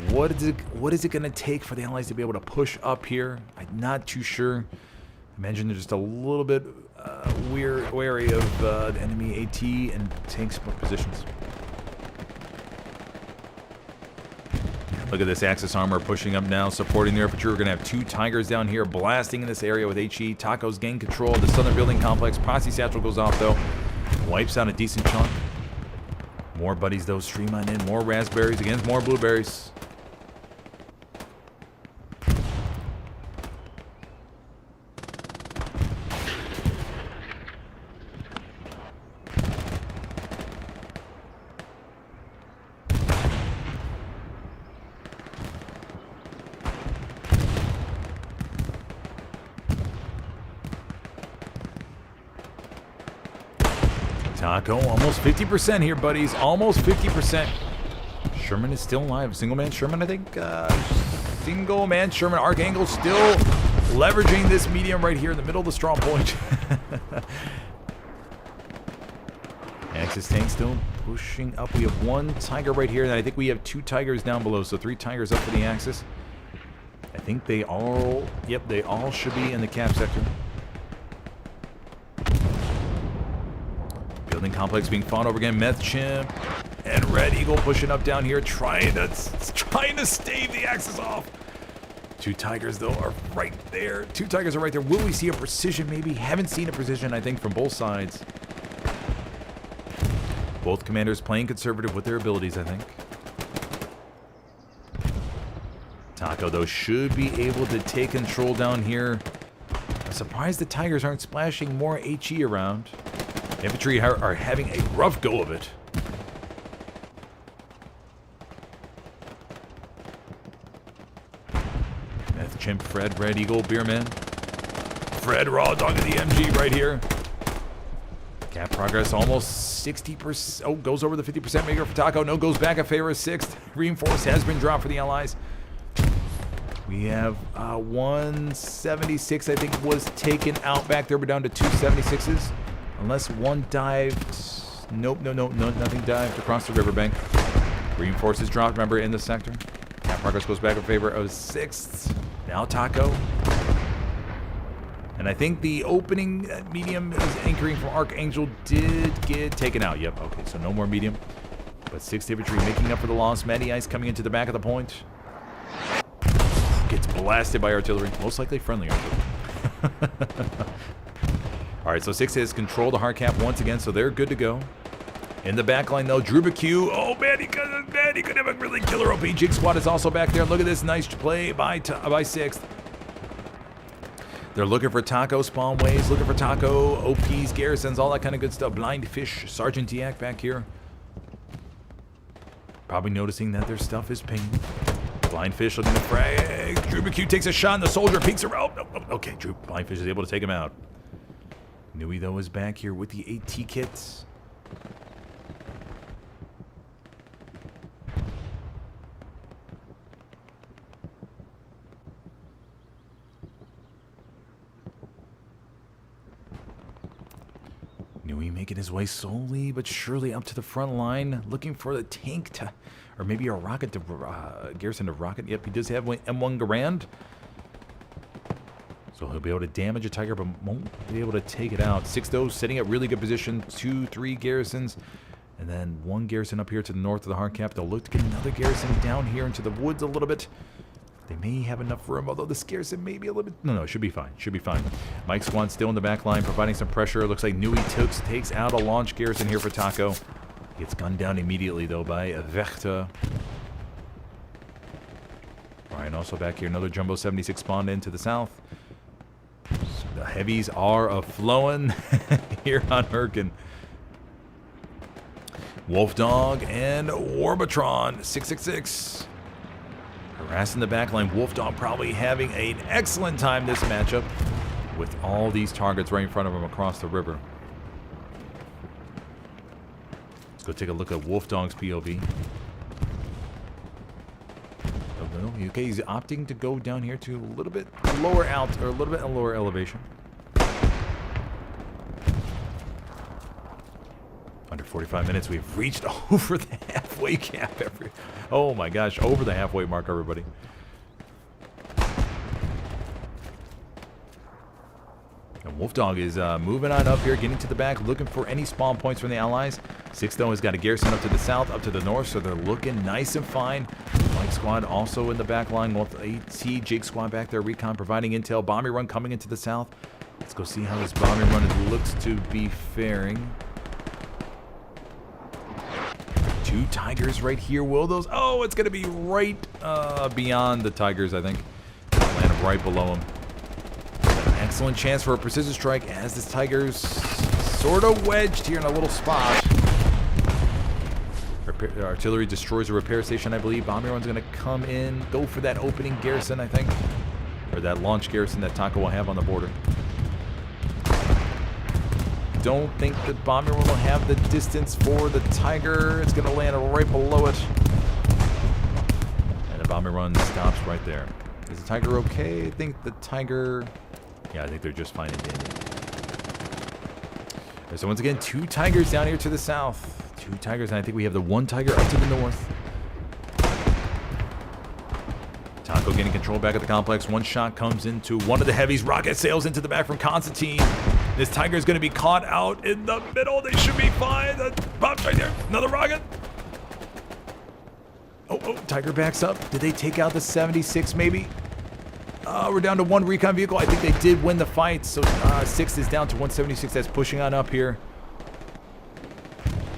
What is it going to take for the Allies to be able to push up here? I'm not too sure. Imagine they're just a little bit wary of the enemy AT and tank split positions. Look at this Axis armor pushing up now, supporting their infantry. We're going to have 2 Tigers down here blasting in this area with HE. Taco's gain control of the southern building complex. Posse Satchel goes off, though. Wipes out a decent chunk. More buddies, though, stream on in. More raspberries against more blueberries. Taco, almost 50% here, buddies. Almost 50%. Sherman is still alive. Single man Sherman, I think. Single man Sherman. Archangel still leveraging this medium right here in the middle of the strong point. Axis tank still pushing up. We have 1 Tiger right here, and I think we have 2 Tigers down below, so 3 Tigers up for the Axis. I think they all, yep, they all should be in the cap sector. Building complex being fought over again. Meth Chimp and Red Eagle pushing up down here, trying to stave the Axis off. 2 Tigers, though, are right there. 2 Tigers are right there. Will we see a precision, maybe? Haven't seen a precision, I think, from both sides. Both commanders playing conservative with their abilities, I think. Taco, though, should be able to take control down here. I'm surprised the Tigers aren't splashing more HE around. Infantry are having a rough go of it. Meth Chimp, Fred, Red Eagle, Beerman. Fred, raw dog of the MG right here. Cap progress almost 60%. Oh, goes over the 50% maker for Taco. No, goes back in favor of 6th. Reinforce has been dropped for the Allies. We have 176, I think, was taken out back there. We're down to 2 76s. Unless one dived. Nope, no, nothing dived across the riverbank. Reinforces dropped, remember, in the sector. Cap progress goes back in favor of 6th. Now Taco. And I think the opening medium is anchoring from Archangel did get taken out. Yep, okay, so no more medium. But 6th infantry making up for the loss. Matty Ice coming into the back of the point. Gets blasted by artillery. Most likely friendly artillery. Alright, so 6 has controlled the hard cap once again, so they're good to go. In the back line, though, Drubacue. Oh, man, he could have a really killer OP. Jig Squad is also back there. Look at this nice play by 6th. They're looking for Taco spawn ways, looking for Taco OPs, garrisons, all that kind of good stuff. Blind Fish, Sergeant Diak back here. Probably noticing that their stuff is pinged. Blind Fish looking to frag. Drubacue takes a shot, and the soldier peeks around. Oh, okay, Blind Fish is able to take him out. Nui, though, is back here with the AT kits. Nui making his way slowly but surely up to the front line, looking for the tank to, or maybe a rocket to, garrison to rocket. Yep, he does have M1 Garand. So he'll be able to damage a Tiger, but won't be able to take it out. 6 though, sitting at really good position. 2, 3 garrisons. And then 1 garrison up here to the north of the hard cap. They'll look to get another garrison down here into the woods a little bit. They may have enough room, although the garrison may be a little bit... No, should be fine. Should be fine. Mike's squad still in the back line, providing some pressure. Looks like Nui takes out a launch garrison here for Taco. Gets gunned down immediately, though, by Vechta. Ryan also back here. Another Jumbo 76 spawned in to the south. The heavies are a-flowing here on Hurtgen. Wolfdog and Warbatron, 666. Harassing the backline. Wolfdog probably having an excellent time this matchup with all these targets right in front of him across the river. Let's go take a look at Wolfdog's POV. Okay, he's opting to go down here to a little bit lower a little bit lower elevation. Under 45 minutes, we've reached over the halfway gap. Oh my gosh, over the halfway mark, everybody. And Wolfdog is moving on up here, getting to the back, looking for any spawn points from the allies. Six, though, has got a garrison up to the south, up to the north, so they're looking nice and fine. Mike squad also in the back line. AT, Jake squad back there, recon providing intel. Bombing run coming into the south. Let's go see how this bombing run looks to be faring. Two Tigers right here. Will those... Oh, it's going to be right beyond the Tigers, I think. Land right below them. An excellent chance for a precision strike as this Tiger's sort of wedged here in a little spot. Artillery destroys a repair station, I believe. Bombing run's going to come in, go for that opening garrison, I think. Or that launch garrison that Taco will have on the border. Don't think that bombing run will have the distance for the Tiger. It's going to land right below it. And the bombing run stops right there. Is the Tiger okay? I think the Tiger... Yeah, I think they're just fine and dandy. So once again, two Tigers down here to the south. Two Tigers, and I think we have the one Tiger up to the north. Taco getting control back at the complex. One shot comes into one of the heavies. Rocket sails into the back from Constantine. This Tiger is going to be caught out in the middle. They should be fine. Pops right there. Another rocket. Oh, Tiger backs up. Did they take out the 76 maybe? We're down to one recon vehicle. I think they did win the fight. So 6 is down to 176. That's pushing on up here.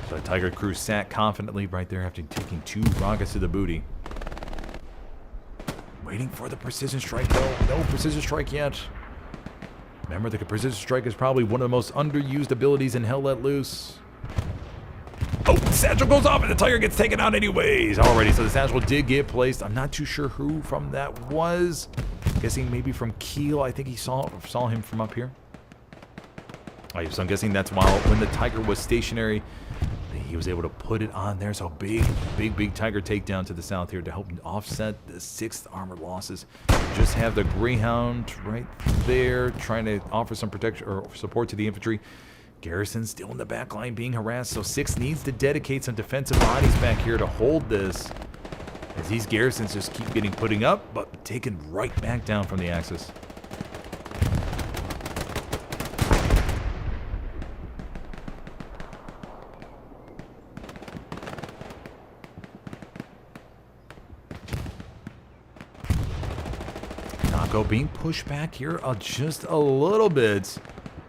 So the Tiger crew sat confidently right there after taking two rockets to the booty. Waiting for the precision strike though. No precision strike yet. Remember, the precision strike is probably one of the most underused abilities in Hell Let Loose. Oh, the satchel goes off and the Tiger gets taken out anyways. Alrighty, so the satchel did get placed. I'm not too sure who from that was. Guessing maybe from Keel. I think he saw him from up here. Alright, so I'm guessing that's when the Tiger was stationary, he was able to put it on there. So big Tiger takedown to the south here to help offset the 6th armor losses. Just have the Greyhound right there trying to offer some protection or support to the infantry. Garrison still in the back line being harassed, so 6 needs to dedicate some defensive bodies back here to hold this, as these garrisons just keep getting putting up but taken right back down from the axis. Being pushed back here just a little bit.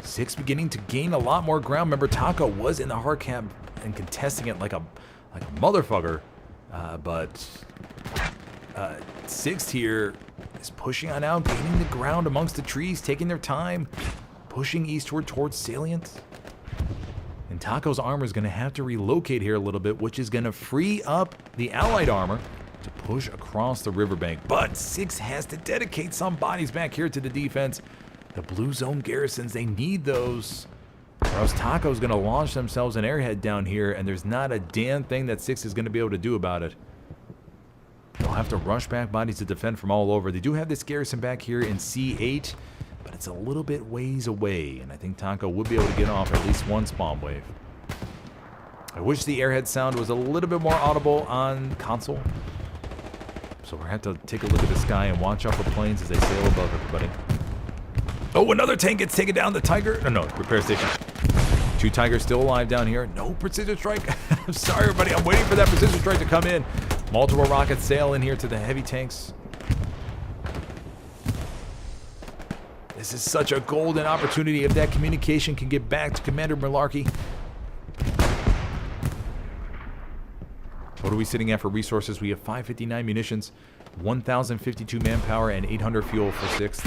6 beginning to gain a lot more ground. Remember, Taco was in the hard cap and contesting it like a motherfucker. But 6 here is pushing on out, gaining the ground amongst the trees, taking their time, pushing eastward towards salient. And Taco's armor is going to have to relocate here a little bit, which is going to free up the allied armor to push across the riverbank. But 6 has to dedicate some bodies back here to the defense. The blue zone garrisons, they need those, or else Taco's going to launch themselves an airhead down here, and there's not a damn thing that 6 is going to be able to do about it. They'll have to rush back bodies to defend from all over. They do have this garrison back here in C8, but it's a little bit ways away, and I think Taco would be able to get off at least one spawn wave. I wish the airhead sound was a little bit more audible on console. So we're going to have to take a look at the sky and watch out for planes as they sail above everybody. Oh, another tank gets taken down. The Tiger. No, repair station. 2 Tigers still alive down here. No precision strike. I'm sorry, everybody. I'm waiting for that precision strike to come in. Multiple rockets sail in here to the heavy tanks. This is such a golden opportunity if that communication can get back to Commander Malarkey. What are we sitting at for resources? We have 559 munitions, 1,052 manpower, and 800 fuel for 6th.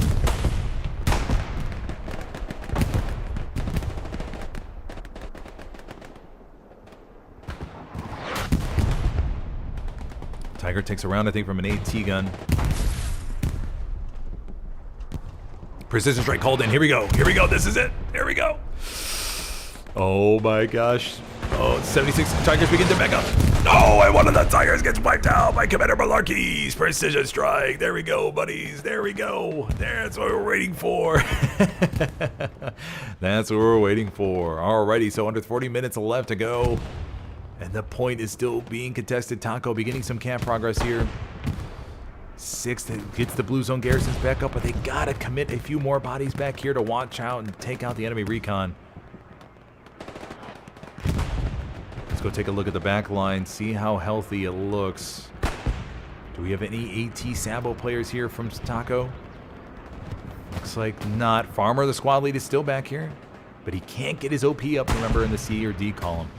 Tiger takes a round, I think, from an AT gun. Precision strike called in. Here we go. Here we go. This is it. Here we go. Oh my gosh. Oh, 76 Tigers begin to back up. No, and one of the Tigers gets wiped out by Commander Malarkey's precision strike. There we go, buddies. There we go. That's what we're waiting for. That's what we're waiting for. Alrighty, so under 40 minutes left to go. And the point is still being contested. Taco beginning some camp progress here. 6th gets the blue zone garrisons back up, but they gotta commit a few more bodies back here to watch out and take out the enemy recon. Let's go take a look at the back line, see how healthy it looks. Do we have any AT Sabo players here from Taco? Looks like not. Farmer, the squad lead, is still back here, but he can't get his OP up, remember, in the C or D column.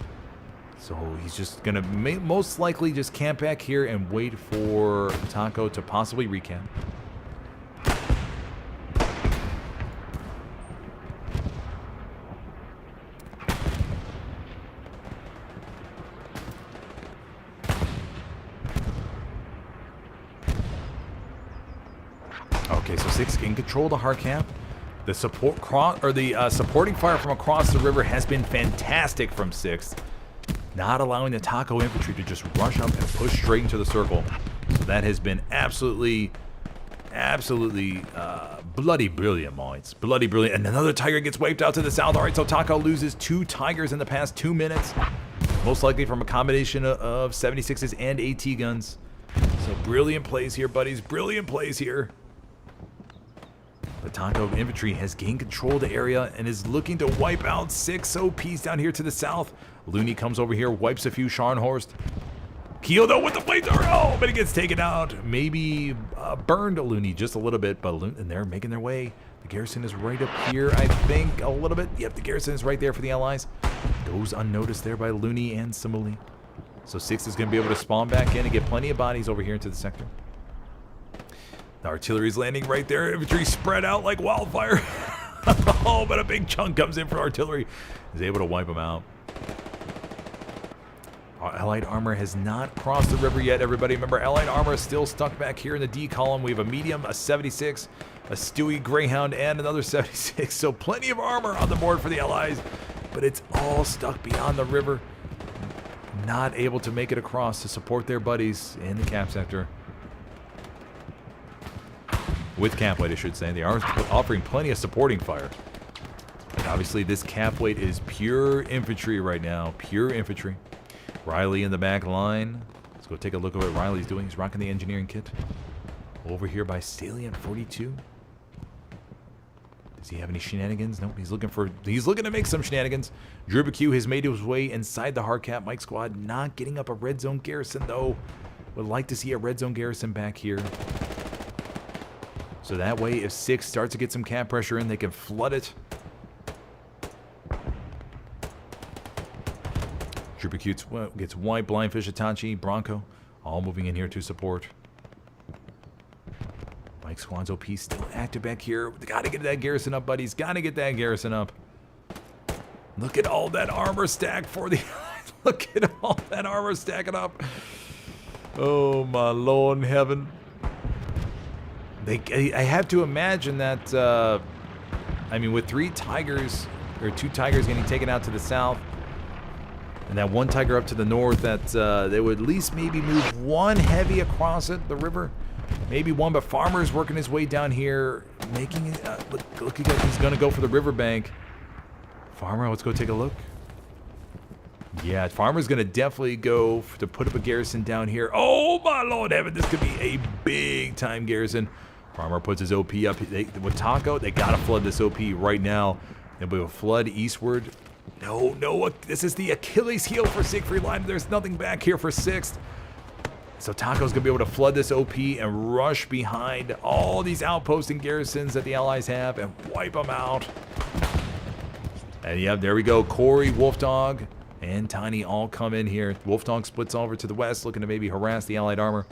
So he's just going to most likely just camp back here and wait for Taco to possibly recamp. Okay, so 6 can control the hard camp. The supporting fire from across the river has been fantastic from 6th. Not allowing the Taco infantry to just rush up and push straight into the circle. So that has been absolutely bloody brilliant, Moits. Bloody brilliant. And another Tiger gets wiped out to the south. All right, so Taco loses 2 Tigers in the past 2 minutes. Most likely from a combination of 76s and AT guns. So brilliant plays here, buddies. Brilliant plays here. The Taco infantry has gained control of the area and is looking to wipe out 6 OPs down here to the south. Looney comes over here, wipes a few Scharnhorst. Keel though with the flamethrower, oh, but he gets taken out. Maybe burned Looney just a little bit, but and they're making their way. The garrison is right up here, I think, a little bit. Yep, the garrison is right there for the allies. Goes unnoticed there by Looney and Simile. So 6 is going to be able to spawn back in and get plenty of bodies over here into the sector. The artillery's landing right there. Infantry spread out like wildfire. Oh, but a big chunk comes in for artillery. Is able to wipe them out. Our Allied armor has not crossed the river yet, everybody. Remember, Allied armor is still stuck back here in the D column. We have a medium, a 76, a Stewie Greyhound, and another 76. So plenty of armor on the board for the Allies, but it's all stuck beyond the river. Not able to make it across to support their buddies in the cap sector. With cap weight, I should say. They are offering plenty of supporting fire. And obviously, this cap weight is pure infantry right now. Pure infantry. Riley in the back line. Let's go take a look at what Riley's doing. He's rocking the engineering kit. Over here by Salient 42. Does he have any shenanigans? Nope. He's looking to make some shenanigans. Drubacue has made his way inside the hard cap. Mike squad not getting up a red zone garrison though. Would like to see a red zone garrison back here. So that way, if 6 starts to get some cap pressure in, they can flood it. Drubacue gets white, Blindfish, Itachi, Bronco, all moving in here to support. Mike Squad's OP still active back here. Gotta get that garrison up, buddies. Gotta get that garrison up. Look at all that armor stack for the... Look at all that armor stacking up. Oh, my Lord in heaven. I have to imagine that, I mean, with 3 Tigers, or 2 Tigers getting taken out to the south, and that 1 Tiger up to the north, that they would at least maybe move 1 heavy across it, the river. Maybe 1, but Farmer's working his way down here, making it, look, he's going to go for the riverbank. Farmer, let's go take a look. Yeah, Farmer's going to definitely go to put up a garrison down here. Oh, my Lord heaven, this could be a big-time garrison. Farmer puts his OP up. With Taco, they got to flood this OP right now. They'll be able to flood eastward. No, this is the Achilles heel for Siegfried line. There's nothing back here for 6th. So Taco's going to be able to flood this OP and rush behind all these outposts and garrisons that the allies have and wipe them out. And yeah, there we go. Corey, Wolfdog, and Tiny all come in here. Wolfdog splits over to the west, looking to maybe harass the allied armor.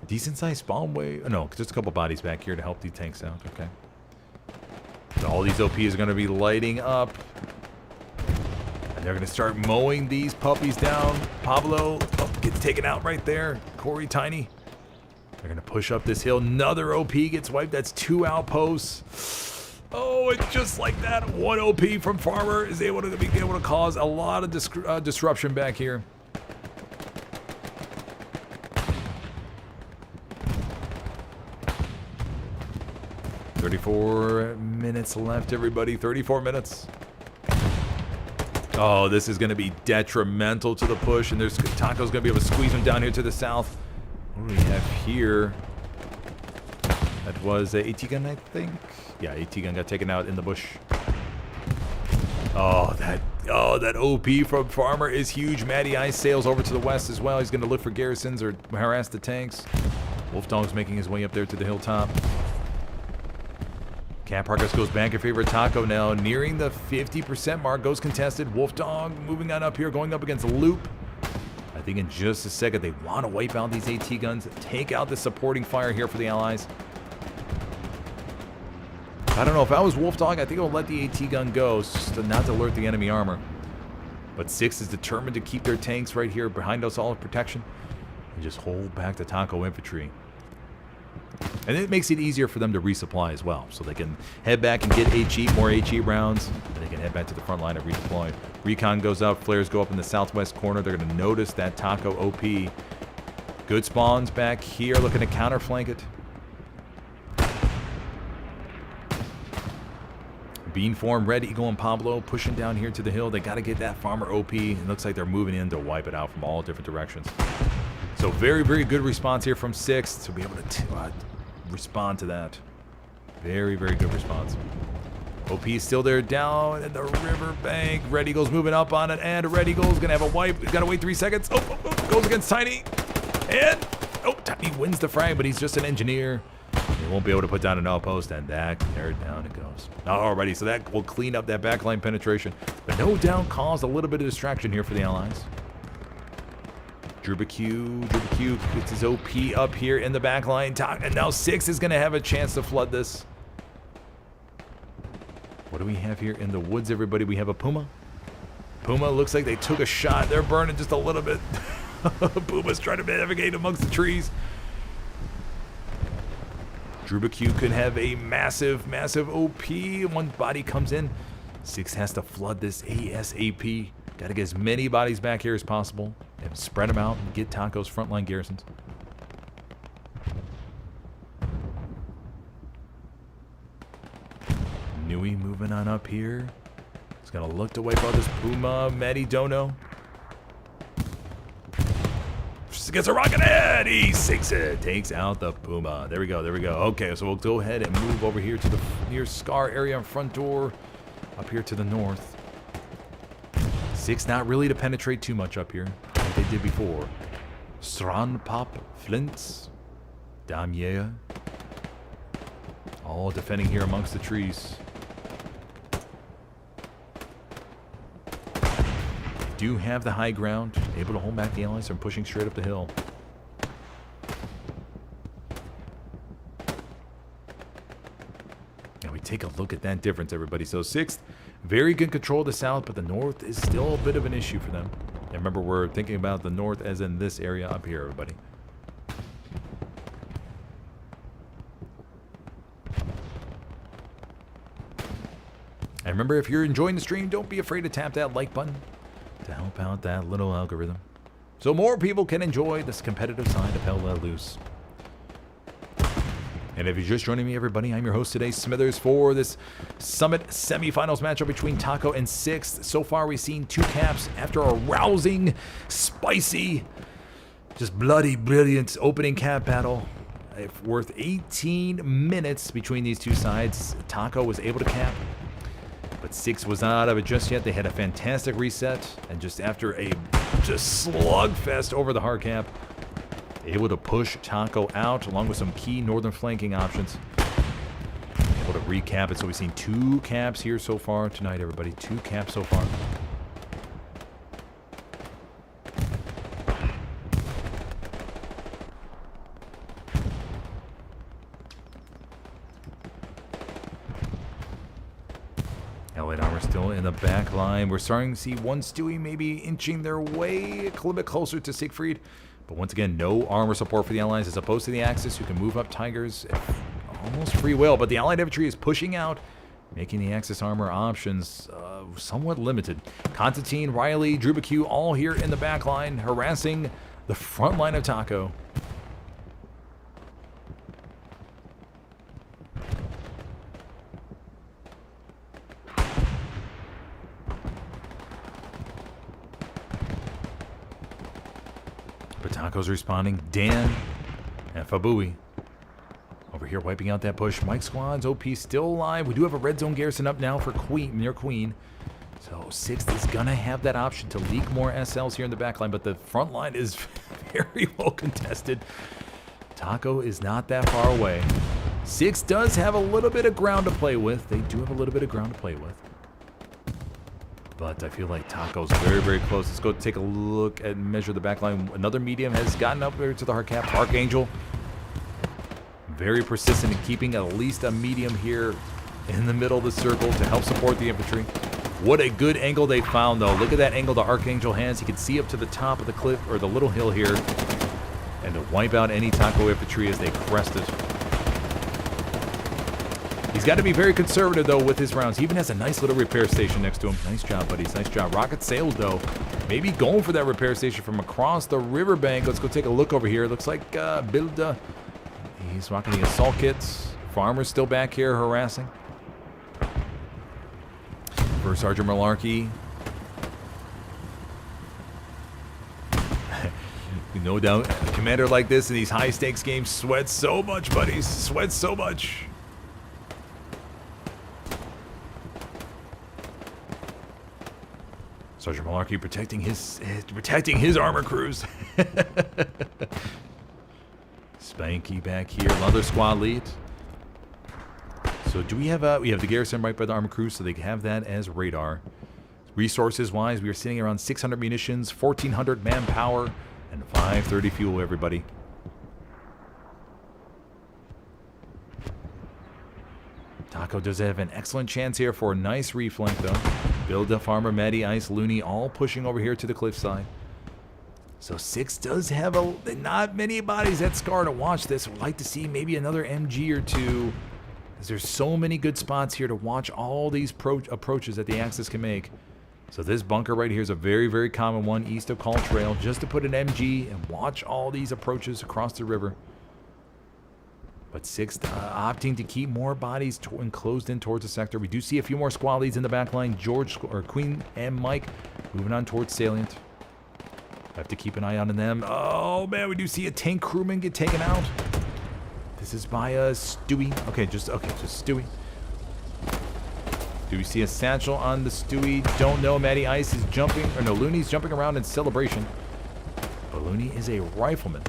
Decent sized spawn wave. Oh, no, just a couple bodies back here to help these tanks out. Okay. So all these OPs are going to be lighting up. And they're going to start mowing these puppies down. Pablo gets taken out right there. Corey, Tiny. They're going to push up this hill. Another OP gets wiped. That's 2 outposts. Oh, it's just like that. 1 OP from Farmer is able to be able to cause a lot of disruption back here. "34 minutes left, everybody. 34 minutes. Oh, this is going to be detrimental to the push, and there's Taco's going to be able to squeeze him down here to the south. What do we have here? That was a AT gun, I think. Yeah, AT gun got taken out in the bush. Oh, that OP from Farmer is huge. Matty Ice sails over to the west as well. He's going to look for garrisons or harass the tanks. Wolfdog's making his way up there to the hilltop. Cap progress goes back in favor of Taco now, nearing the 50% mark. Goes contested. Wolfdog moving on up here, going up against Loop. I think in just a second they want to wipe out these AT guns, take out the supporting fire here for the allies. I don't know, if I was Wolfdog, I think I would let the AT gun go, just to not to alert the enemy armor. But 6 is determined to keep their tanks right here behind us, all of protection, and just hold back the Taco infantry. And it makes it easier for them to resupply as well, so they can head back and get more HE rounds, and they can head back to the front line and redeploy. Recon goes up, flares go up in the southwest corner. They're going to notice that Taco OP. Good spawns back here, looking to counterflank it. Beanform, Red Eagle, and Pablo pushing down here to the hill. They got to get that Farmer OP. It looks like they're moving in to wipe it out from all different directions. So very, very good response here from 6 to be able to respond to that. Very, very good response. OP is still there down at the riverbank. Red Eagle's moving up on it, and Red Eagle's going to have a wipe. Got to wait 3 seconds. Goes against Tiny. And, Tiny wins the frag, but he's just an engineer. He won't be able to put down an outpost, and there down it goes. Alrighty, so that will clean up that backline penetration, but no doubt caused a little bit of distraction here for the allies. Drubaq gets his OP up here in the back line. And now 6 is going to have a chance to flood this. What do we have here in the woods, everybody? We have a Puma. Puma looks like they took a shot. They're burning just a little bit. Puma's trying to navigate amongst the trees. Drubaq could have a massive, massive OP. One body comes in. 6 has to flood this ASAP. Got to get as many bodies back here as possible and spread them out and get Taco's frontline garrisons. Nui moving on up here. He's going to look to wipe out this Puma. Matty Dono gets a rocket head. He sinks it. Takes out the Puma. There we go. There we go. Okay, so we'll go ahead and move over here to the near Scar area on front door. Up here to the north. 6 not really to penetrate too much up here, like they did before. Sranpop, Flints, Damye, all defending here amongst the trees. Do have the high ground, able to hold back the allies from pushing straight up the hill. And we take a look at that difference, everybody. So 6th, very good control of the south, but the north is still a bit of an issue for them. And remember, we're thinking about the north as in this area up here, everybody. And remember, if you're enjoying the stream, don't be afraid to tap that like button to help out that little algorithm, so more people can enjoy this competitive side of Hell Let Loose. And if you're just joining me, everybody, I'm your host today, Smithers, for this Summit semifinals matchup between Taco and 6th. So far, we've seen 2 caps after a rousing, spicy, just bloody, brilliant opening cap battle. Worth 18 minutes between these two sides. Taco was able to cap, but 6 was not out of it just yet. They had a fantastic reset, and just after a Just slugfest over the hard cap. Able to push Taco out along with some key northern flanking options. Able to recap it. So we've seen 2 caps here so far tonight, everybody. 2 caps so far. Allied armor still in the back line. We're starting to see one Stewie maybe inching their way a little bit closer to Siegfried. But once again, no armor support for the Allies as opposed to the Axis, who can move up Tigers at almost free will. But the Allied infantry is pushing out, making the Axis armor options somewhat limited. Constantine, Riley, Drubacu all here in the back line, harassing the front line of Taco. Taco's responding. Dan and Fabui over here wiping out that push. Mike Squad's OP still alive. We do have a red zone garrison up now for Queen, near Queen. So 6th is going to have that option to leak more SLs here in the back line, but the front line is very well contested. Taco is not that far away. 6th does have a little bit of ground to play with. They do have a little bit of ground to play with. But I feel like Taco's very, very close. Let's go take a look and measure the back line. Another medium has gotten up there to the hard cap. Archangel, very persistent in keeping at least a medium here in the middle of the circle to help support the infantry. What a good angle they found, though. Look at that angle the Archangel has. You can see up to the top of the cliff, or the little hill here, and to wipe out any Taco infantry as they crest it. He's got to be very conservative, though, with his rounds. He even has a nice little repair station next to him. Nice job, buddies. Nice job. Rocket sailed, though. Maybe going for that repair station from across the riverbank. Let's go take a look over here. Looks like Bilda. He's rocking the assault kits. Farmer's still back here harassing. First Sergeant Malarkey. No doubt, a commander like this in these high-stakes games sweats so much, buddies. Sweats so much. Sergeant Malarkey protecting his armor crews. Spanky back here, another squad lead. So do we have the garrison right by the armor crews, so they have that as radar. Resources wise, we are sitting around 600 munitions, 1,400 manpower, and 530 fuel, everybody. Taco does have an excellent chance here for a nice reflank, though. Bilda, Farmer, Maddie, Ice, Looney, all pushing over here to the cliffside. So 6 does have not many bodies at Scar to watch this. Would like to see maybe another MG or 2. Because there's so many good spots here to watch all these approaches that the Axis can make. So this bunker right here is a very, very common one east of Call Trail. Just to put an MG and watch all these approaches across the river. But 6th opting to keep more bodies enclosed in towards the sector. We do see a few more squad leads in the back line. Queen and Mike moving on towards Salient. Have to keep an eye on them. Oh man, we do see a tank crewman get taken out. This is by Stewie. Okay, just Stewie. Do we see a satchel on the Stewie? Don't know. Matty Ice is jumping, or no, Looney's jumping around in celebration. But Looney is a rifleman.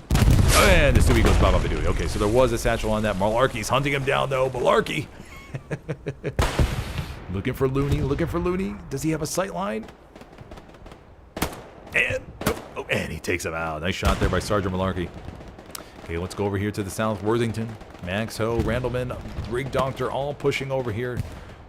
And the Stewie goes bop-bop-a-dooey. Okay, so there was a satchel on that. Malarkey's hunting him down, though. Malarkey. Looking for Looney. Looking for Looney. Does he have a sight line? And he takes him out. Nice shot there by Sergeant Malarkey. Okay, let's go over here to the south. Worthington, Max Ho, Randleman, Rig Doctor, all pushing over here.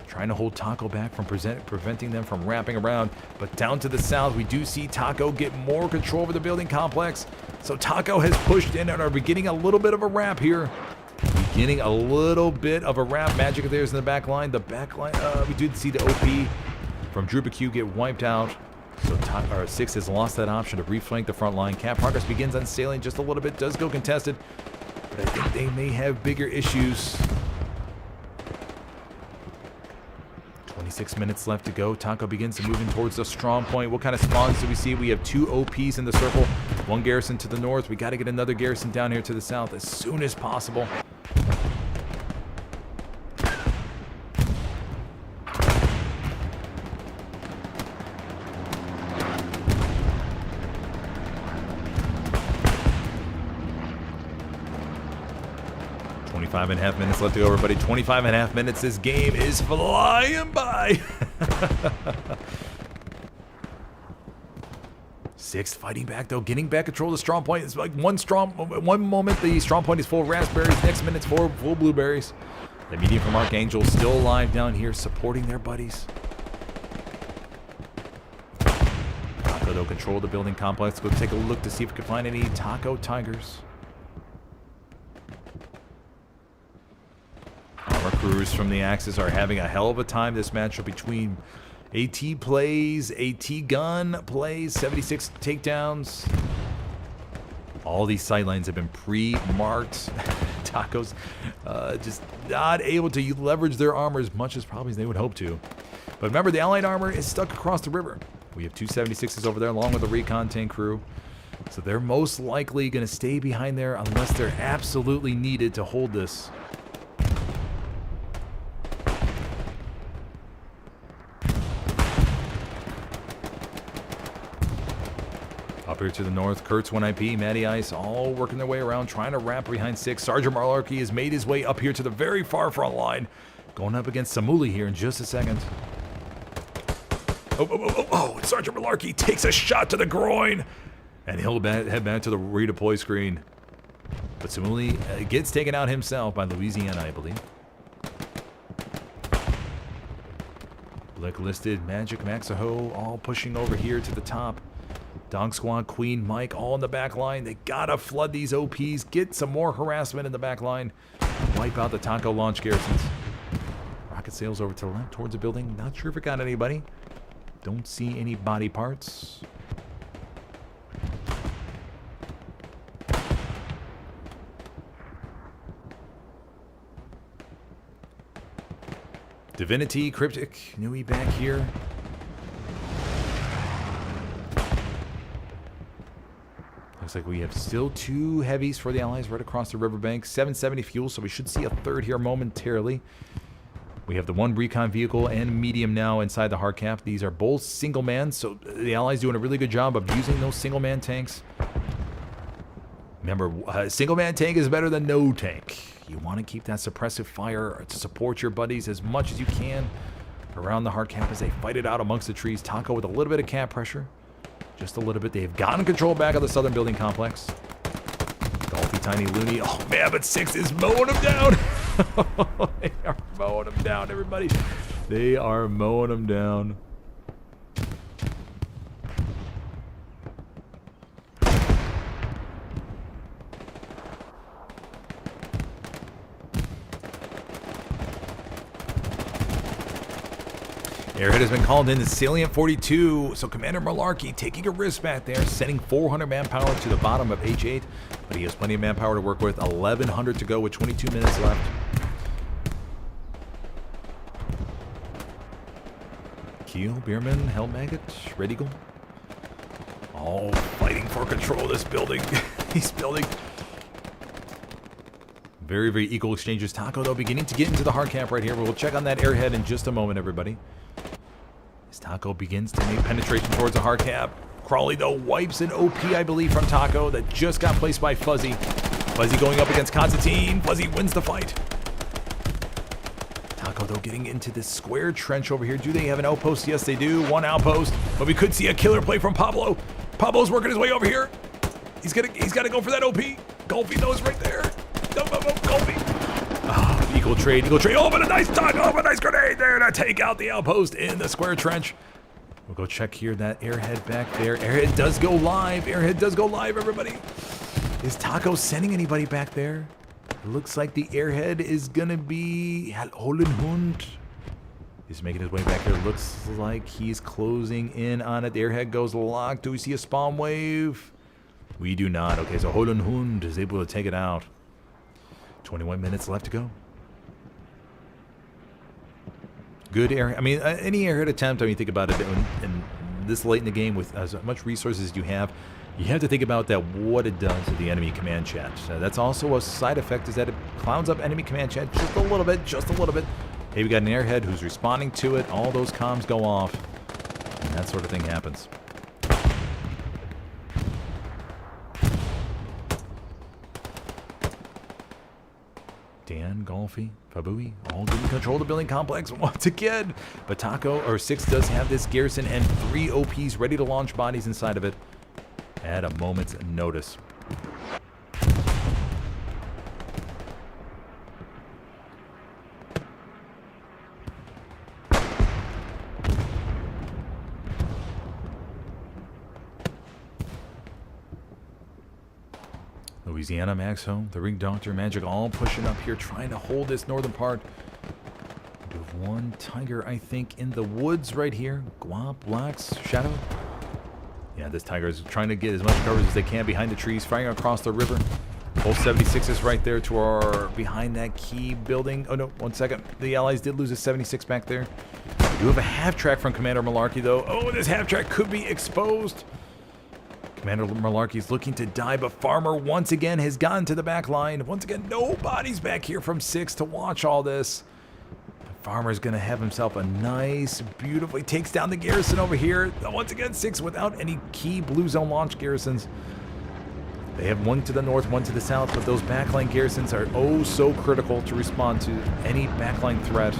Trying to hold Taco back from preventing them from wrapping around. But down to the south, we do see Taco get more control over the building complex. So Taco has pushed in and are beginning a little bit of a wrap here. Beginning a little bit of a wrap. Magic of theirs in the back line. The back line, we did see the OP from Drubacu get wiped out. So 6 has lost that option to reflank the front line. Cap progress begins on Salient just a little bit. Does go contested. But I think they may have bigger issues. 26 minutes left to go. Taco begins to move in towards the strong point. What kind of spawns do we see? We have 2 OPs in the circle. 1 garrison to the north. We got to get another garrison down here to the south as soon as possible. 25.5 minutes left to go, everybody. 25.5 minutes. This game is flying by. Sixth fighting back, though. Getting back control of the strong point. It's like one moment the strong point is full of raspberries. Next minute's full blueberries. The medium from Archangel still alive down here, supporting their buddies. Taco, though, control the building complex. Go take a look to see if we can find any Taco Tigers. Armor crews from the Axis are having a hell of a time this matchup between AT plays, AT gun plays, 76 takedowns. All these sightlines have been pre-marked. Tacos just not able to leverage their armor as much as probably as they would hope to. But remember, the Allied armor is stuck across the river. We have two 76s over there along with the recon tank crew. So they're most likely going to stay behind there unless they're absolutely needed to hold this. Up here to the north, Kurtz 1IP, Matty Ice, all working their way around, trying to wrap behind 6. Sergeant Malarkey has made his way up here to the very far front line. Going up against Samuli here in just a second. Oh, Sergeant Malarkey takes a shot to the groin. And he'll head back to the redeploy screen. But Samuli gets taken out himself by Louisiana, I believe. Blacklisted, Magic, Maxaho, all pushing over here to the top. Dog Squad, Queen, Mike, all in the back line. They gotta flood these OPs, get some more harassment in the back line, wipe out the Taco launch garrisons. Rocket sails over to the left towards the building. Not sure if it got anybody. Don't see any body parts. Divinity, Cryptic, Nui back here. Looks like we have still 2 heavies for the Allies right across the riverbank. 770 fuel, so we should see a third here momentarily. We have the 1 recon vehicle and medium now inside the hard cap. These are both single man, so the Allies doing a really good job of using those single man tanks. Remember, a single man tank is better than no tank. You want to keep that suppressive fire to support your buddies as much as you can around the hard cap as they fight it out amongst the trees. Taco with a little bit of cap pressure. Just a little bit. They've gotten control back of the southern building complex. Golfy Tiny Looney. Oh, man, but 6 is mowing them down. They are mowing them down, everybody. They are mowing them down. Airhead has been called in to Salient 42, so Commander Malarkey taking a risk back there, sending 400 manpower to the bottom of H8, but he has plenty of manpower to work with. 1,100 to go with 22 minutes left. Keel, Bierman, Hellmaggot, Red Eagle, all fighting for control of this building. He's building very, very equal exchanges. Taco, though, beginning to get into the hard cap right here. We'll check on that airhead in just a moment, everybody. As Taco begins to make penetration towards the hard cap. Crawley, though, wipes an OP, I believe, from Taco that just got placed by Fuzzy. Fuzzy going up against Constantine. Fuzzy wins the fight. Taco, though, getting into this square trench over here. Do they have an outpost? Yes, they do. 1 outpost. But we could see a killer play from Pablo. Pablo's working his way over here. He's got to go for that OP. Golfy, though, is right there. No, Golfy. Oh, equal trade. Oh, but a nice Taco, a nice grenade there to take out the outpost in the square trench. We'll go check here that airhead back there. Airhead does go live. Everybody. Is Taco sending anybody back there? It looks like the airhead is gonna be Holenhund. He's making his way back here. Looks like he's closing in on it. The airhead goes locked. Do we see a spawn wave? We do not. Okay, so Holenhund is able to take it out. 21 minutes left to go. Good air. I mean, any airhead attempt, I mean, think about it, in this late in the game with as much resources as you have to think about that what it does to the enemy command chat. That's also a side effect, is that it clowns up enemy command chat just a little bit. Hey, we got an airhead who's responding to it. All those comms go off, and that sort of thing happens. Dan, Golfi, Fabui, all getting control of the building complex once again. But Taco, or 6 does have this garrison and 3 OPs ready to launch bodies inside of it at a moment's notice. Louisiana, Max Home, the Ring Doctor, Magic, all pushing up here, trying to hold this northern part. We do have 1 Tiger, I think, in the woods right here. Guap, Blacks, Shadow. Yeah, this Tiger is trying to get as much coverage as they can behind the trees, firing across the river. Both 76s right there to our behind that key building. Oh no, 1 second. The Allies did lose a 76 back there. We do have a half-track from Commander Malarkey, though. Oh, this half-track could be exposed. Commander Malarkey is looking to die, but Farmer once again has gotten to the back line. Once again, no bodies back here from 6 to watch all this. Farmer's going to have himself a nice, beautiful... He takes down the garrison over here. Once again, 6 without any key blue zone launch garrisons. They have 1 to the north, 1 to the south, but those backline garrisons are oh so critical to respond to any backline threat.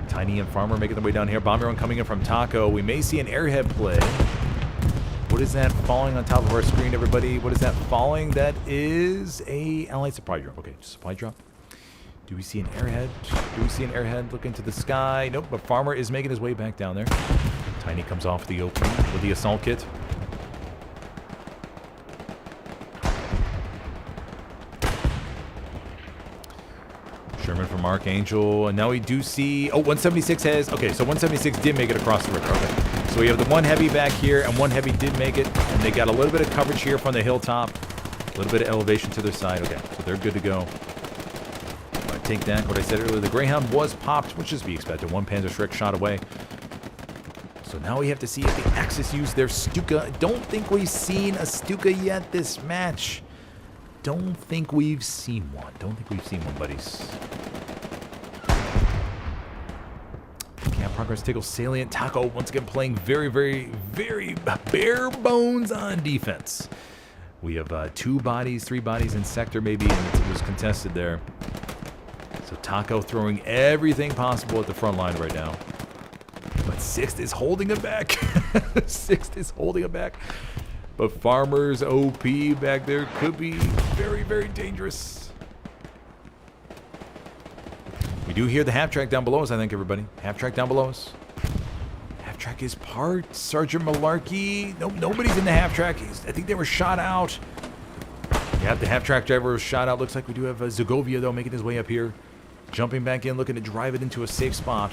Tiny and Farmer making their way down here. Bomber run coming in from Taco. We may see an airhead play. What is that falling on top of our screen, everybody? What is that falling? That is a Allied supply drop. Okay, supply drop. Do we see an airhead? Do we see an airhead look into the sky? Nope, but Farmer is making his way back down there. Tiny comes off the OP with the assault kit. Sherman from Archangel, and now we do see... Oh, 176 has... Okay, so 176 did make it across the river. Okay. So we have the 1 heavy back here, and 1 heavy did make it. And they got a little bit of coverage here from the hilltop. A little bit of elevation to their side. Okay, so they're good to go. I take that, what I said earlier. The Greyhound was popped, which is to be expected. 1 Panzerschreck shot away. So now we have to see if the Axis use their Stuka. Don't think we've seen a Stuka yet this match. Don't think we've seen one. Don't think we've seen one, buddies. Camp progress tickles salient. Taco once again playing very, very, very bare bones on defense. We have 2 bodies, 3 bodies in sector maybe, and it was contested there. So Taco throwing everything possible at the front line right now. But 6th is holding him back. 6th is holding him back. But Farmer's OP back there could be very, very dangerous. We do hear the half-track down below us, I think, everybody. Half-track down below us. Half-track is part. Sergeant Malarkey. Nope, nobody's in the half-track. I think they were shot out. Yeah, the half-track driver was shot out. Looks like we do have Zagovia, though, making his way up here. Jumping back in, looking to drive it into a safe spot.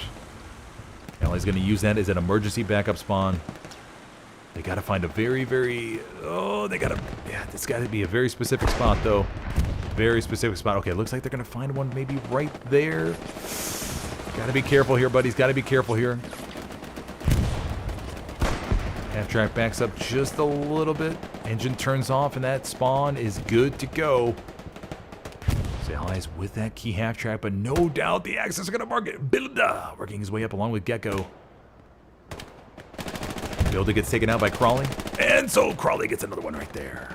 Allies going to use that as an emergency backup spawn. They got to find a very, very... Oh, they got to... Yeah, it's got to be a very specific spot, though. Very specific spot. Okay, looks like they're going to find one maybe right there. Got to be careful here, buddies. Got to be careful here. Half-track backs up just a little bit. Engine turns off, and that spawn is good to go. So Allies with that key half-track, but no doubt the Axis are going to mark it. Bilda working his way up along with Gecko. Builder gets taken out by Crawley, and so Crawley gets another one right there.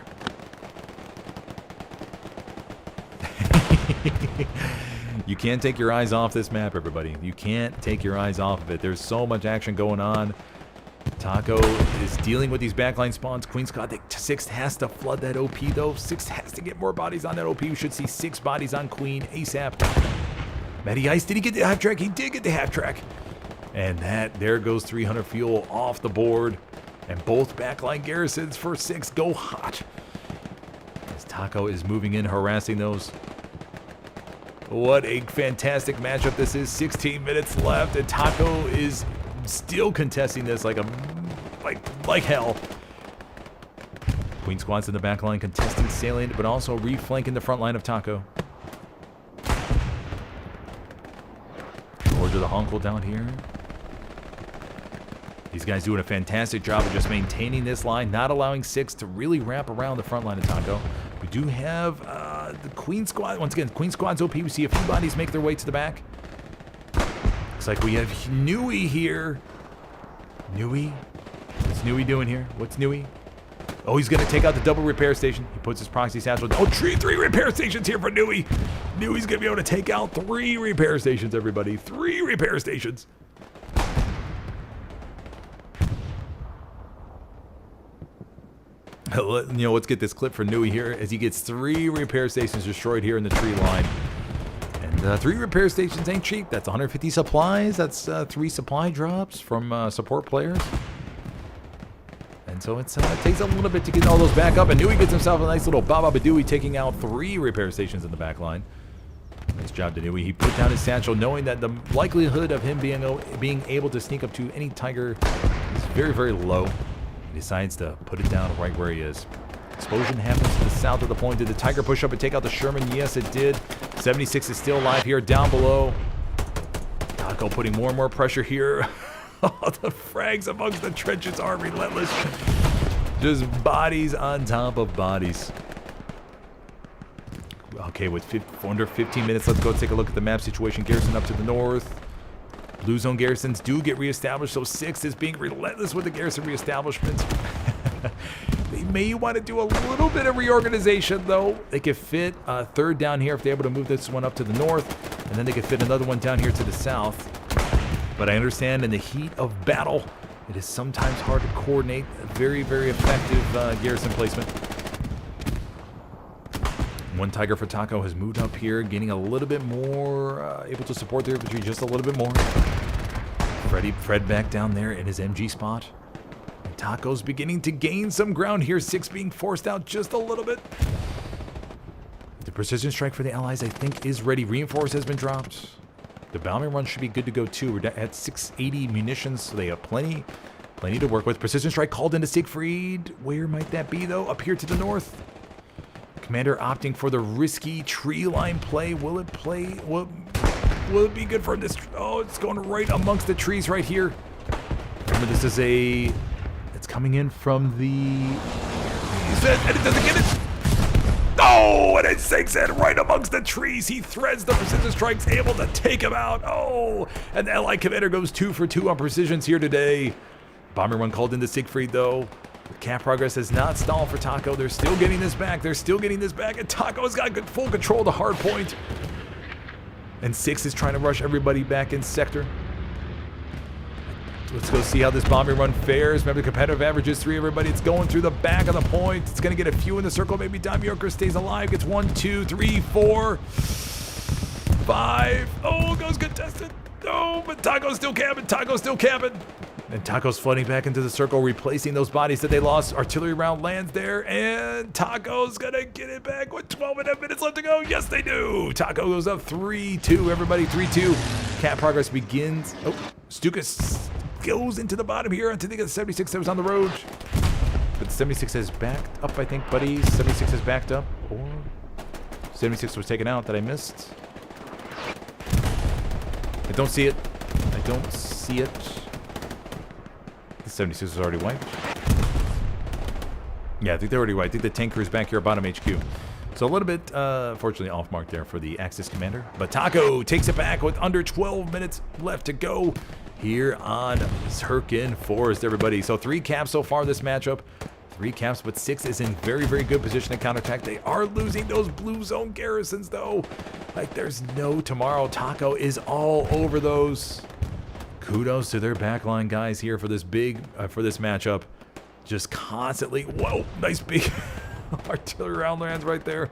You can't take your eyes off this map, everybody. You can't take your eyes off of it. There's so much action going on. Taco is dealing with these backline spawns. Queen Squad, 6th has to flood that OP, though. 6th has to get more bodies on that OP. We should see 6 bodies on Queen ASAP. Matty Ice, did he get the half-track? He did get the half-track. And there goes 300 fuel off the board. And both backline garrisons for 6 go hot. As Taco is moving in, harassing those. What a fantastic matchup this is. 16 minutes left, and Taco is still contesting this like hell. Queen Squad's in the backline contesting salient, but also reflanking the front line of Taco. Order the Hunkle down here. These guys doing a fantastic job of just maintaining this line, not allowing 6 to really wrap around the front line of Taco. We do have the Queen Squad. Once again, Queen Squad's OP. We see a few bodies make their way to the back. Looks like we have Nui here. Nui? What's Nui doing here? What's Nui? Oh, he's going to take out the double repair station. He puts his proxy satchel. Oh, three repair stations here for Nui. Nui's going to be able to take out 3 repair stations, everybody. 3 repair stations. Let's get this clip for Nui here as he gets 3 repair stations destroyed here in the tree line. And 3 repair stations ain't cheap. That's 150 supplies. That's 3 supply drops from support players. And so it takes a little bit to get all those back up. And Nui gets himself a nice little Baba Badooey, taking out 3 repair stations in the back line. Nice job to Nui. He put down his satchel knowing that the likelihood of him being able to sneak up to any Tiger is very, very low. He decides to put it down right where he is. Explosion happens to the south of the point. Did the Tiger push up and take out the Sherman? Yes, it did. 76 is still alive here down below. Taco putting more and more pressure here. The frags amongst the trenches are relentless. Just bodies on top of bodies. Okay, with under 15 minutes, let's go take a look at the map situation. Garrison up to the north. Blue zone garrisons do get reestablished, so 6 is being relentless with the garrison reestablishment. They may want to do a little bit of reorganization, though. They could fit a 3rd down here if they're able to move this one up to the north, and then they could fit another one down here to the south. But I understand in the heat of battle, it is sometimes hard to coordinate a very, very effective garrison placement. One Tiger for Taco has moved up here, gaining a little bit more, able to support their infantry just a little bit more. Fred back down there in his MG spot. And Taco's beginning to gain some ground here, 6 being forced out just a little bit. The precision strike for the Allies, I think, is ready. Reinforce has been dropped. The bombing run should be good to go too. We're at 680 munitions, so they have plenty to work with. Precision strike called into Siegfried. Where might that be, though? Up here to the north. Commander opting for the risky tree line play. Will it play? Will it be good for this? Oh, it's going right amongst the trees right here. Remember, this is it's coming in from the... And it doesn't get it. Oh, and it sinks in right amongst the trees. He threads the precision strikes, able to take him out. Oh, and the Allied commander goes 2 for 2 on precisions here today. Bomber run called into Siegfried, though. Cap progress has not stalled for Taco. They're still getting this back. And Taco's got good full control of the hard point. And 6 is trying to rush everybody back in sector. Let's go see how this bombing run fares. Remember, the competitive average is 3, everybody. It's going through the back of the point. It's going to get a few in the circle. Maybe Damiorka stays alive. Gets 1, 2, 3, 4, 5. Oh, goes contested. Oh, but Taco's still camping. And Taco's flooding back into the circle, replacing those bodies that they lost. Artillery round lands there, and Taco's gonna get it back with 12.5 minutes left to go. Yes, they do. Taco goes up 3-2. Everybody, 3-2. Cap progress begins. Oh, Stukas goes into the bottom here. I think it's 76 that was on the road. But 76 has backed up, I think, buddy. 76 has backed up. Or 76 was taken out that I missed. I don't see it. 76 is already wiped. Yeah, I think they're already wiped. I think the tank crew is back here at bottom HQ. So a little bit, fortunately, off mark there for the Axis commander. But Taco takes it back with under 12 minutes left to go here on Hurtgen Forest, everybody. So 3 caps so far this matchup. 3 caps, but 6 is in very, very good position to counterattack. They are losing those blue zone garrisons, though. Like, there's no tomorrow. Taco is all over those. Kudos to their backline guys here for this for this matchup. Just constantly, whoa, nice big artillery round lands right there.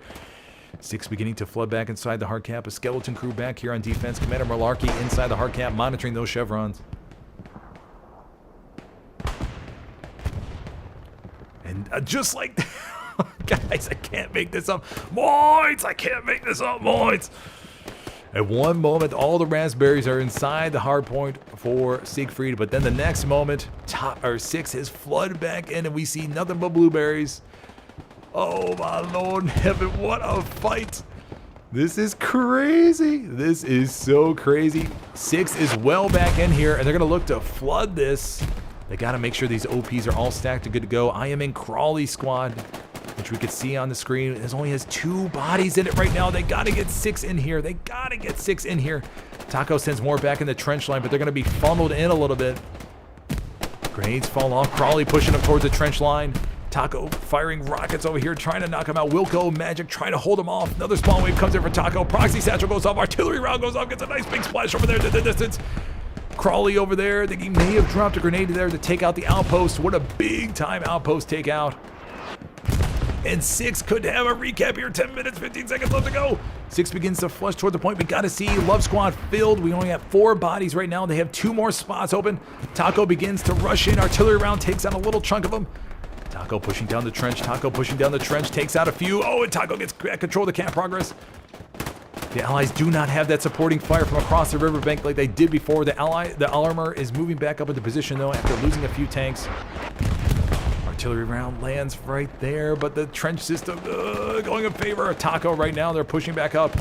6 beginning to flood back inside the hard cap. A skeleton crew back here on defense. Commander Malarkey inside the hard cap, monitoring those chevrons. And just like that, guys, I can't make this up. Moits, I can't make this up, Moits. At one moment, all the raspberries are inside the hard point for Siegfried, but then the next moment, 6 is flooded back in, and we see nothing but blueberries. Oh my Lord in heaven, what a fight. This is crazy. This is so crazy. 6 is well back in here, and they're gonna look to flood this. They gotta make sure these OPs are all stacked and good to go. I am in Crawley squad, which we could see on the screen. It only has 2 bodies in it right now. They gotta get 6 in here. Taco sends more back in the trench line, but they're gonna be funneled in a little bit. Grenades fall off. Crawley pushing up towards the trench line. Taco firing rockets over here, trying to knock him out. Wilco, Magic trying to hold him off. Another spawn wave comes in for Taco. Proxy Satchel goes off. Artillery round goes off. Gets a nice big splash over there to the distance. Crawley over there. I think he may have dropped a grenade there to take out the outpost. What a big time outpost takeout. And 6 could have a recap here. 10 minutes, 15 seconds left to go. 6 begins to flush toward the point. We got to see Love Squad filled. We only have 4 bodies right now. They have 2 more spots open. Taco begins to rush in. Artillery round takes out a little chunk of them. Taco pushing down the trench. Taco pushing down the trench. Takes out a few. Oh, and Taco gets control of the camp progress. The Allies do not have that supporting fire from across the riverbank like they did before. The armor is moving back up into position, though, after losing a few tanks. Artillery round lands right there, but the trench system going in favor of Taco right now. They're pushing back up.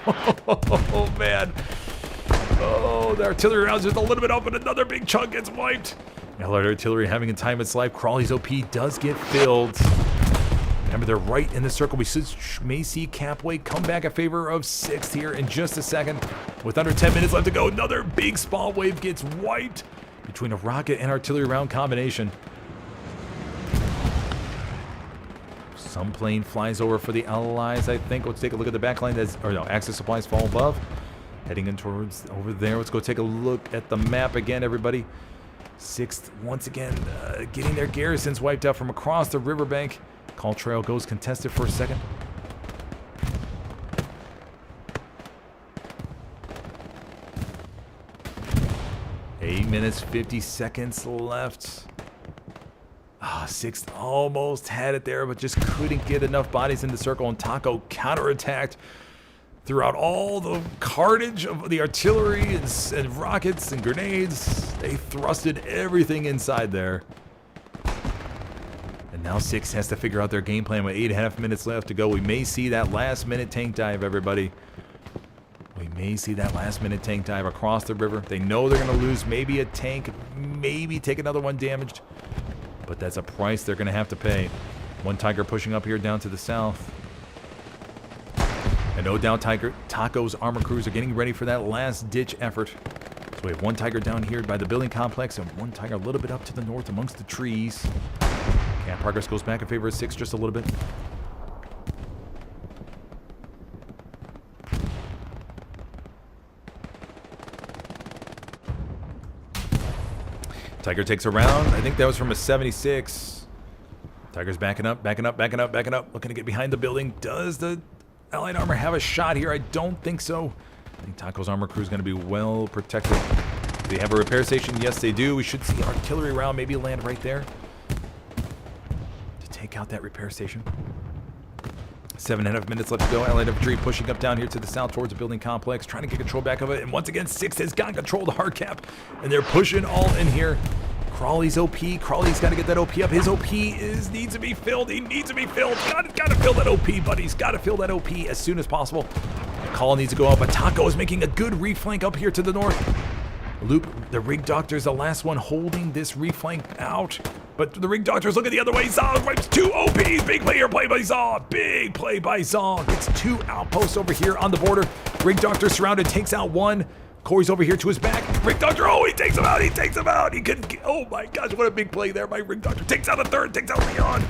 Oh, man. Oh, the artillery round's just a little bit up, and another big chunk gets wiped. Allied artillery having a time of its life. Crawley's OP does get filled. Remember, they're right in the circle. We may see Capway come back in favor of 6th here in just a second. With under 10 minutes left to go, another big spawn wave gets wiped between a rocket and artillery round combination. Some plane flies over for the Allies, I think. Let's take a look at the back line. Axis supplies fall above. Heading in towards over there. Let's go take a look at the map again, everybody. 6th, once again, getting their garrisons wiped out from across the riverbank. Call trail goes contested for a second. Eight minutes, 50 seconds left. 6th almost had it there, but just couldn't get enough bodies in the circle, and Taco counterattacked throughout all the carnage of the artillery and rockets and grenades. They thrusted everything inside there. And now 6 has to figure out their game plan with 8.5 minutes left to go. We may see that last minute tank dive, everybody. We may see that last minute tank dive across the river. They know they're going to lose maybe a tank, maybe take another one damaged. But that's a price they're going to have to pay. One Tiger pushing up here down to the south. And no doubt Taco's armor crews are getting ready for that last ditch effort. So we have one Tiger down here by the building complex and one Tiger a little bit up to the north amongst the trees. Camp progress goes back in favor of 6 just a little bit. Tiger takes a round. I think that was from a 76. Tiger's backing up, backing up, backing up, backing up. Looking to get behind the building. Does the Allied armor have a shot here? I don't think so. I think Taco's armor crew is going to be well protected. Do they have a repair station? Yes, they do. We should see artillery round maybe land right there to take out that repair station. 7.5 minutes left to go. Allied infantry pushing up down here to the south towards the building complex, trying to get control back of it. And once again, 6 has got control of the hard cap, and they're pushing all in here. Crawley's OP. Crawley's got to get that OP up. His OP needs to be filled. He needs to be filled. Got to fill that OP, buddies. Got to fill that OP as soon as possible. The call needs to go up, but Taco is making a good reflank up here to the north. Loop, the Rig Doctor is the last one holding this reflank out. But the Rig Doctor's looking the other way. Zaw wipes 2 OPs. Big play here, play by Zaw. Big play by Zaw. Gets 2 outposts over here on the border. Rig Doctor surrounded, takes out 1. Corey's over here to his back. Rig Doctor, oh, he takes him out. He takes him out. He can, oh my gosh, what a big play there by Rig Doctor. Takes out a 3rd, takes out Leon.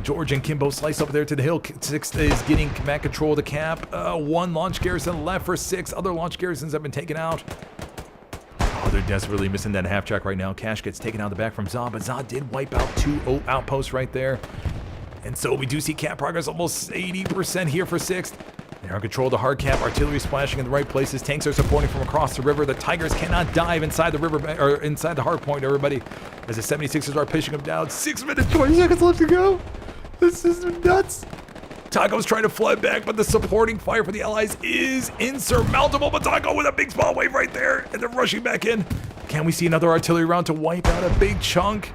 George and Kimbo slice over there to the hill. 6 is getting back control of the cap. 1 launch garrison left for 6. Other launch garrisons have been taken out. Oh, they're desperately missing that half track right now. Cash gets taken out the back from Zaw, but Zaw did wipe out 2 outposts right there. And so we do see cap progress almost 80% here for 6th. They're in control of the hard cap. Artillery splashing in the right places. Tanks are supporting from across the river. The Tigers cannot dive inside the river or inside the hard point, everybody. As the 76ers are pushing them down. 6 minutes, 20 seconds left to go. This is nuts. Taco's trying to flood back, but the supporting fire for the Allies is insurmountable. But Taco with a big spawn wave right there, and they're rushing back in. Can we see another artillery round to wipe out a big chunk?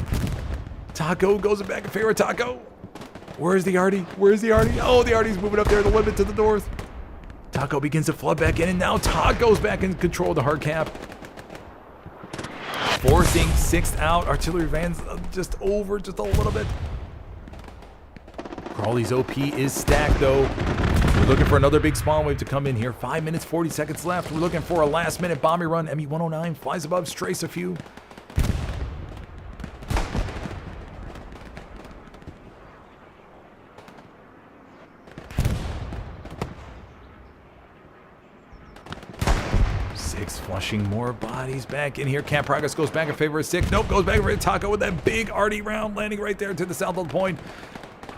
Taco goes back in favor of Taco. Where's the Artie? Where's the Artie? Oh, the Artie's moving up there, the limit to the north. Taco begins to flood back in, and now Taco's back in control of the hard cap. Forcing 6th out. Artillery vans just over just a little bit. Crawley's OP is stacked, though. We're looking for another big spawn wave to come in here. 5 minutes, 40 seconds left. We're looking for a last-minute bombing run. ME-109 flies above, strays a few. Flushing more bodies back in here. Camp progress goes back in favor of 6. Nope, goes back for Taco with that big arty round landing right there to the south of the point.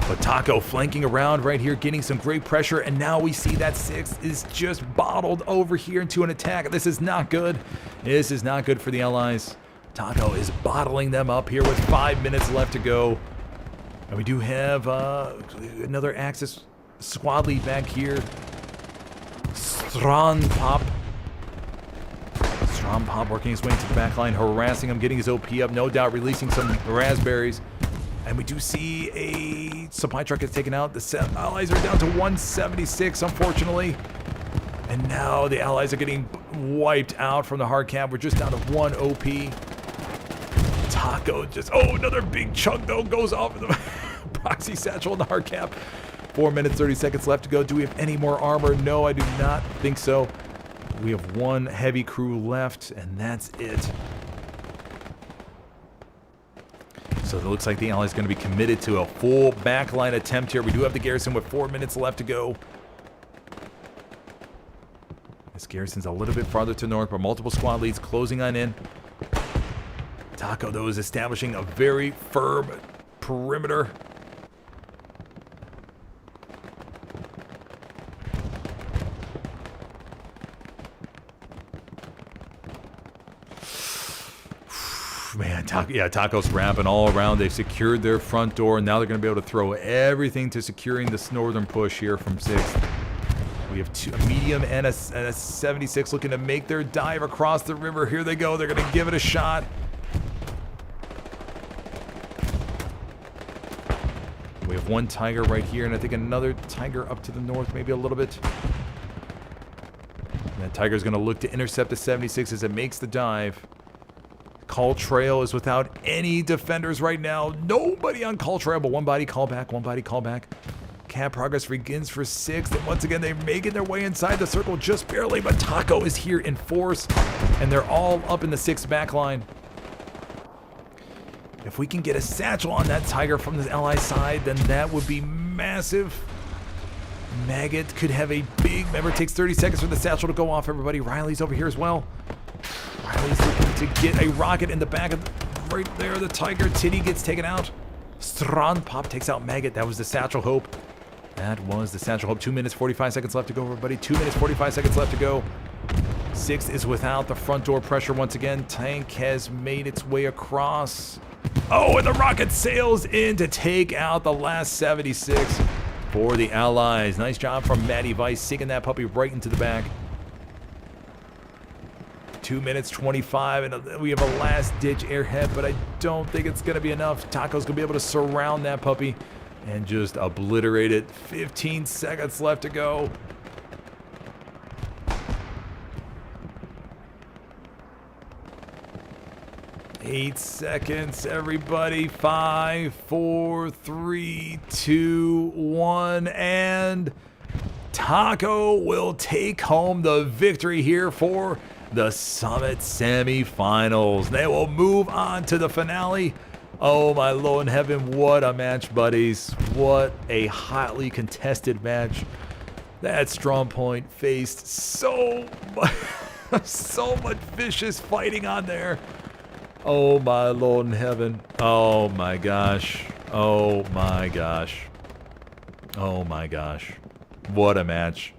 But Taco flanking around right here, getting some great pressure, and now we see that 6 is just bottled over here into an attack. This is not good. This is not good for the Allies. Taco is bottling them up here with 5 minutes left to go. And we do have another Axis squad lead back here. Strandpop working his way into the back line, harassing him, getting his OP up, no doubt releasing some raspberries. And we do see a supply truck is taken out. The Allies are down to 176, unfortunately. And now the Allies are getting wiped out from the hard cap. We're just down to 1 OP. Taco just, oh, another big chunk though goes off of the proxy satchel in the hard cap. 4 minutes, 30 seconds left to go. Do we have any more armor? No, I do not think so. We have 1 heavy crew left, and that's it. So it looks like the Allies going to be committed to a full backline attempt here. We do have the garrison with 4 minutes left to go. This garrison's a little bit farther to the north, but multiple squad leads closing on in. Taco, though, is establishing a very firm perimeter. Man, Taco's wrapping all around. They've secured their front door, and now they're going to be able to throw everything to securing this northern push here from 6th. We have a medium and a 76 looking to make their dive across the river. Here they go. They're going to give it a shot. We have 1 Tiger right here, and I think another Tiger up to the north, maybe a little bit. And that Tiger's going to look to intercept the 76 as it makes the dive. Call Trail is without any defenders right now. Nobody on Call Trail, but 1 body call back, 1 body call back. Camp progress begins for 6th, and once again, they're making their way inside the circle just barely, but Taco is here in force, and they're all up in the 6th back line. If we can get a satchel on that Tiger from the Ally side, then that would be massive. Maggot could have a big, remember it takes 30 seconds for the satchel to go off, everybody. Riley's over here as well. Riley's looking to get a rocket in the back of right there. The Tiger Titty gets taken out. Strandpop takes out Maggot. That was the Satchel Hope. That was the Satchel Hope. 2 minutes, 45 seconds left to go, everybody. 2 minutes, 45 seconds left to go. 6th is without the front door pressure once again. Tank has made its way across. Oh, and the rocket sails in to take out the last 76 for the Allies. Nice job from Matty Vice, sinking that puppy right into the back. 2 minutes 25, and we have a last-ditch airhead, but I don't think it's going to be enough. Taco's going to be able to surround that puppy and just obliterate it. 15 seconds left to go. Eight seconds, everybody. 5, 4, 3, 2, 1, and Taco will take home the victory here for the Summit semifinals. They will move on to the finale. Oh my Lord in heaven, what a match, buddies. What a hotly contested match. That Strong Point faced so much vicious fighting on there. Oh my Lord in heaven. Oh my gosh. Oh my gosh. Oh my gosh. What a match.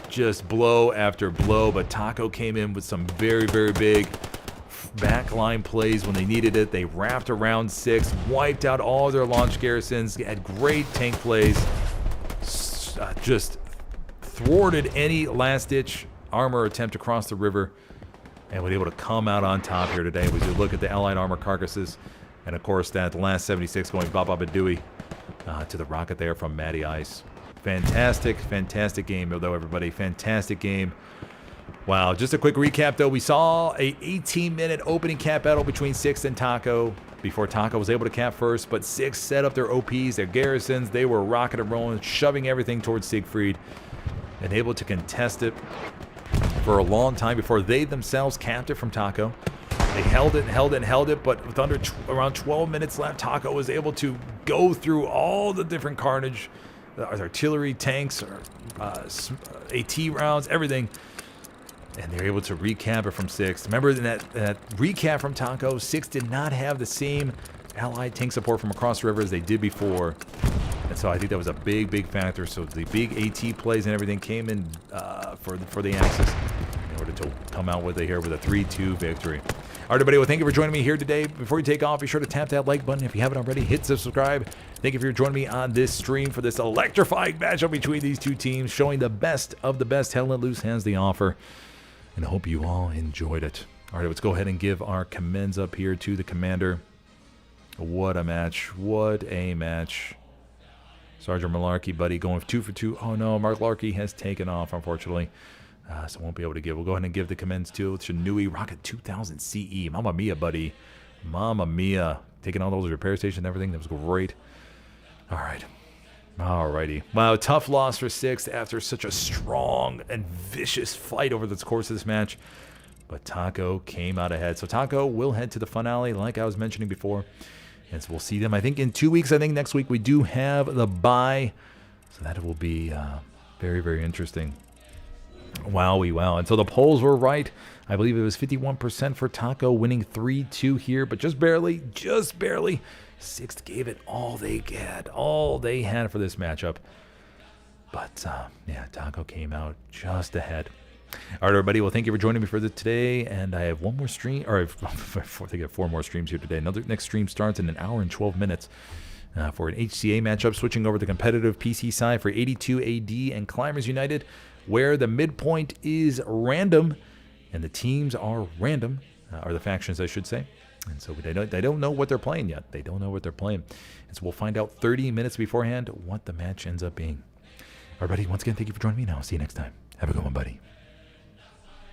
Just blow after blow, but Taco came in with some very, very big backline plays when they needed it. They wrapped around 6, wiped out all their launch garrisons, had great tank plays, just thwarted any last-ditch armor attempt across the river, and was able to come out on top here today. We look at the Allied armor carcasses, and of course that last 76 going bop-bop-a-dooey to the rocket there from Matty Ice. Fantastic, fantastic game, though, everybody. Fantastic game. Wow, just a quick recap, though. We saw a 18-minute opening cap battle between 6th and Taco before Taco was able to cap first, but 6th set up their OPs, their garrisons. They were rocking and rolling, shoving everything towards Siegfried, and able to contest it for a long time before they themselves capped it from Taco. They held it and held it and held it, but with around 12 minutes left, Taco was able to go through all the different carnage, artillery, tanks, AT rounds, everything, And they're able to recap it from 6. Remember that recap from Taco, 6 did not have the same allied tank support from across the river as they did before. And so I think that was a big, big factor. So the big AT plays and everything came in for the Axis in order to come out with a 3-2 victory. All right, everybody, well, thank you for joining me here today. Before you take off, be sure to tap that like button if you haven't already. Hit subscribe. Thank you for joining me on this stream for this electrifying matchup between these two teams, showing the best of the best Hell Let Loose has the offer. And I hope you all enjoyed it. All right, let's go ahead and give our commends up here to the commander. What a match. What a match. Sergeant Malarkey, buddy, going 2 for 2. Oh, no, Mark Larkey has taken off, unfortunately. So won't be able to give. We'll go ahead and give the commends to Shinui Rocket 2000 CE. Mamma mia, buddy. Mamma mia. Taking all those repair stations and everything. That was great. All right. Alrighty. Wow, tough loss for 6 after such a strong and vicious fight over the course of this match. But Taco came out ahead. So Taco will head to the finale, like I was mentioning before. And so we'll see them, I think, in 2 weeks. I think next week we do have the bye. So that will be very, very interesting. Wowie, wow. And so the polls were right. I believe it was 51% for Taco, winning 3-2 here. But just barely, 6 gave it all they had for this matchup. But, yeah, Taco came out just ahead. All right, everybody. Well, thank you for joining me for this today. And I have one more stream, or I think I have 4 more streams here today. Next stream starts in 1 hour and 12 minutes for an HCA matchup, switching over to the competitive PC side for 82 AD and Climbers United, where the midpoint is random and the teams are random, or the factions, I should say. And so they don't know what they're playing yet. They don't know what they're playing. And so we'll find out 30 minutes beforehand what the match ends up being. Everybody, once again, thank you for joining me. Now, I'll see you next time. Have a good one, buddy.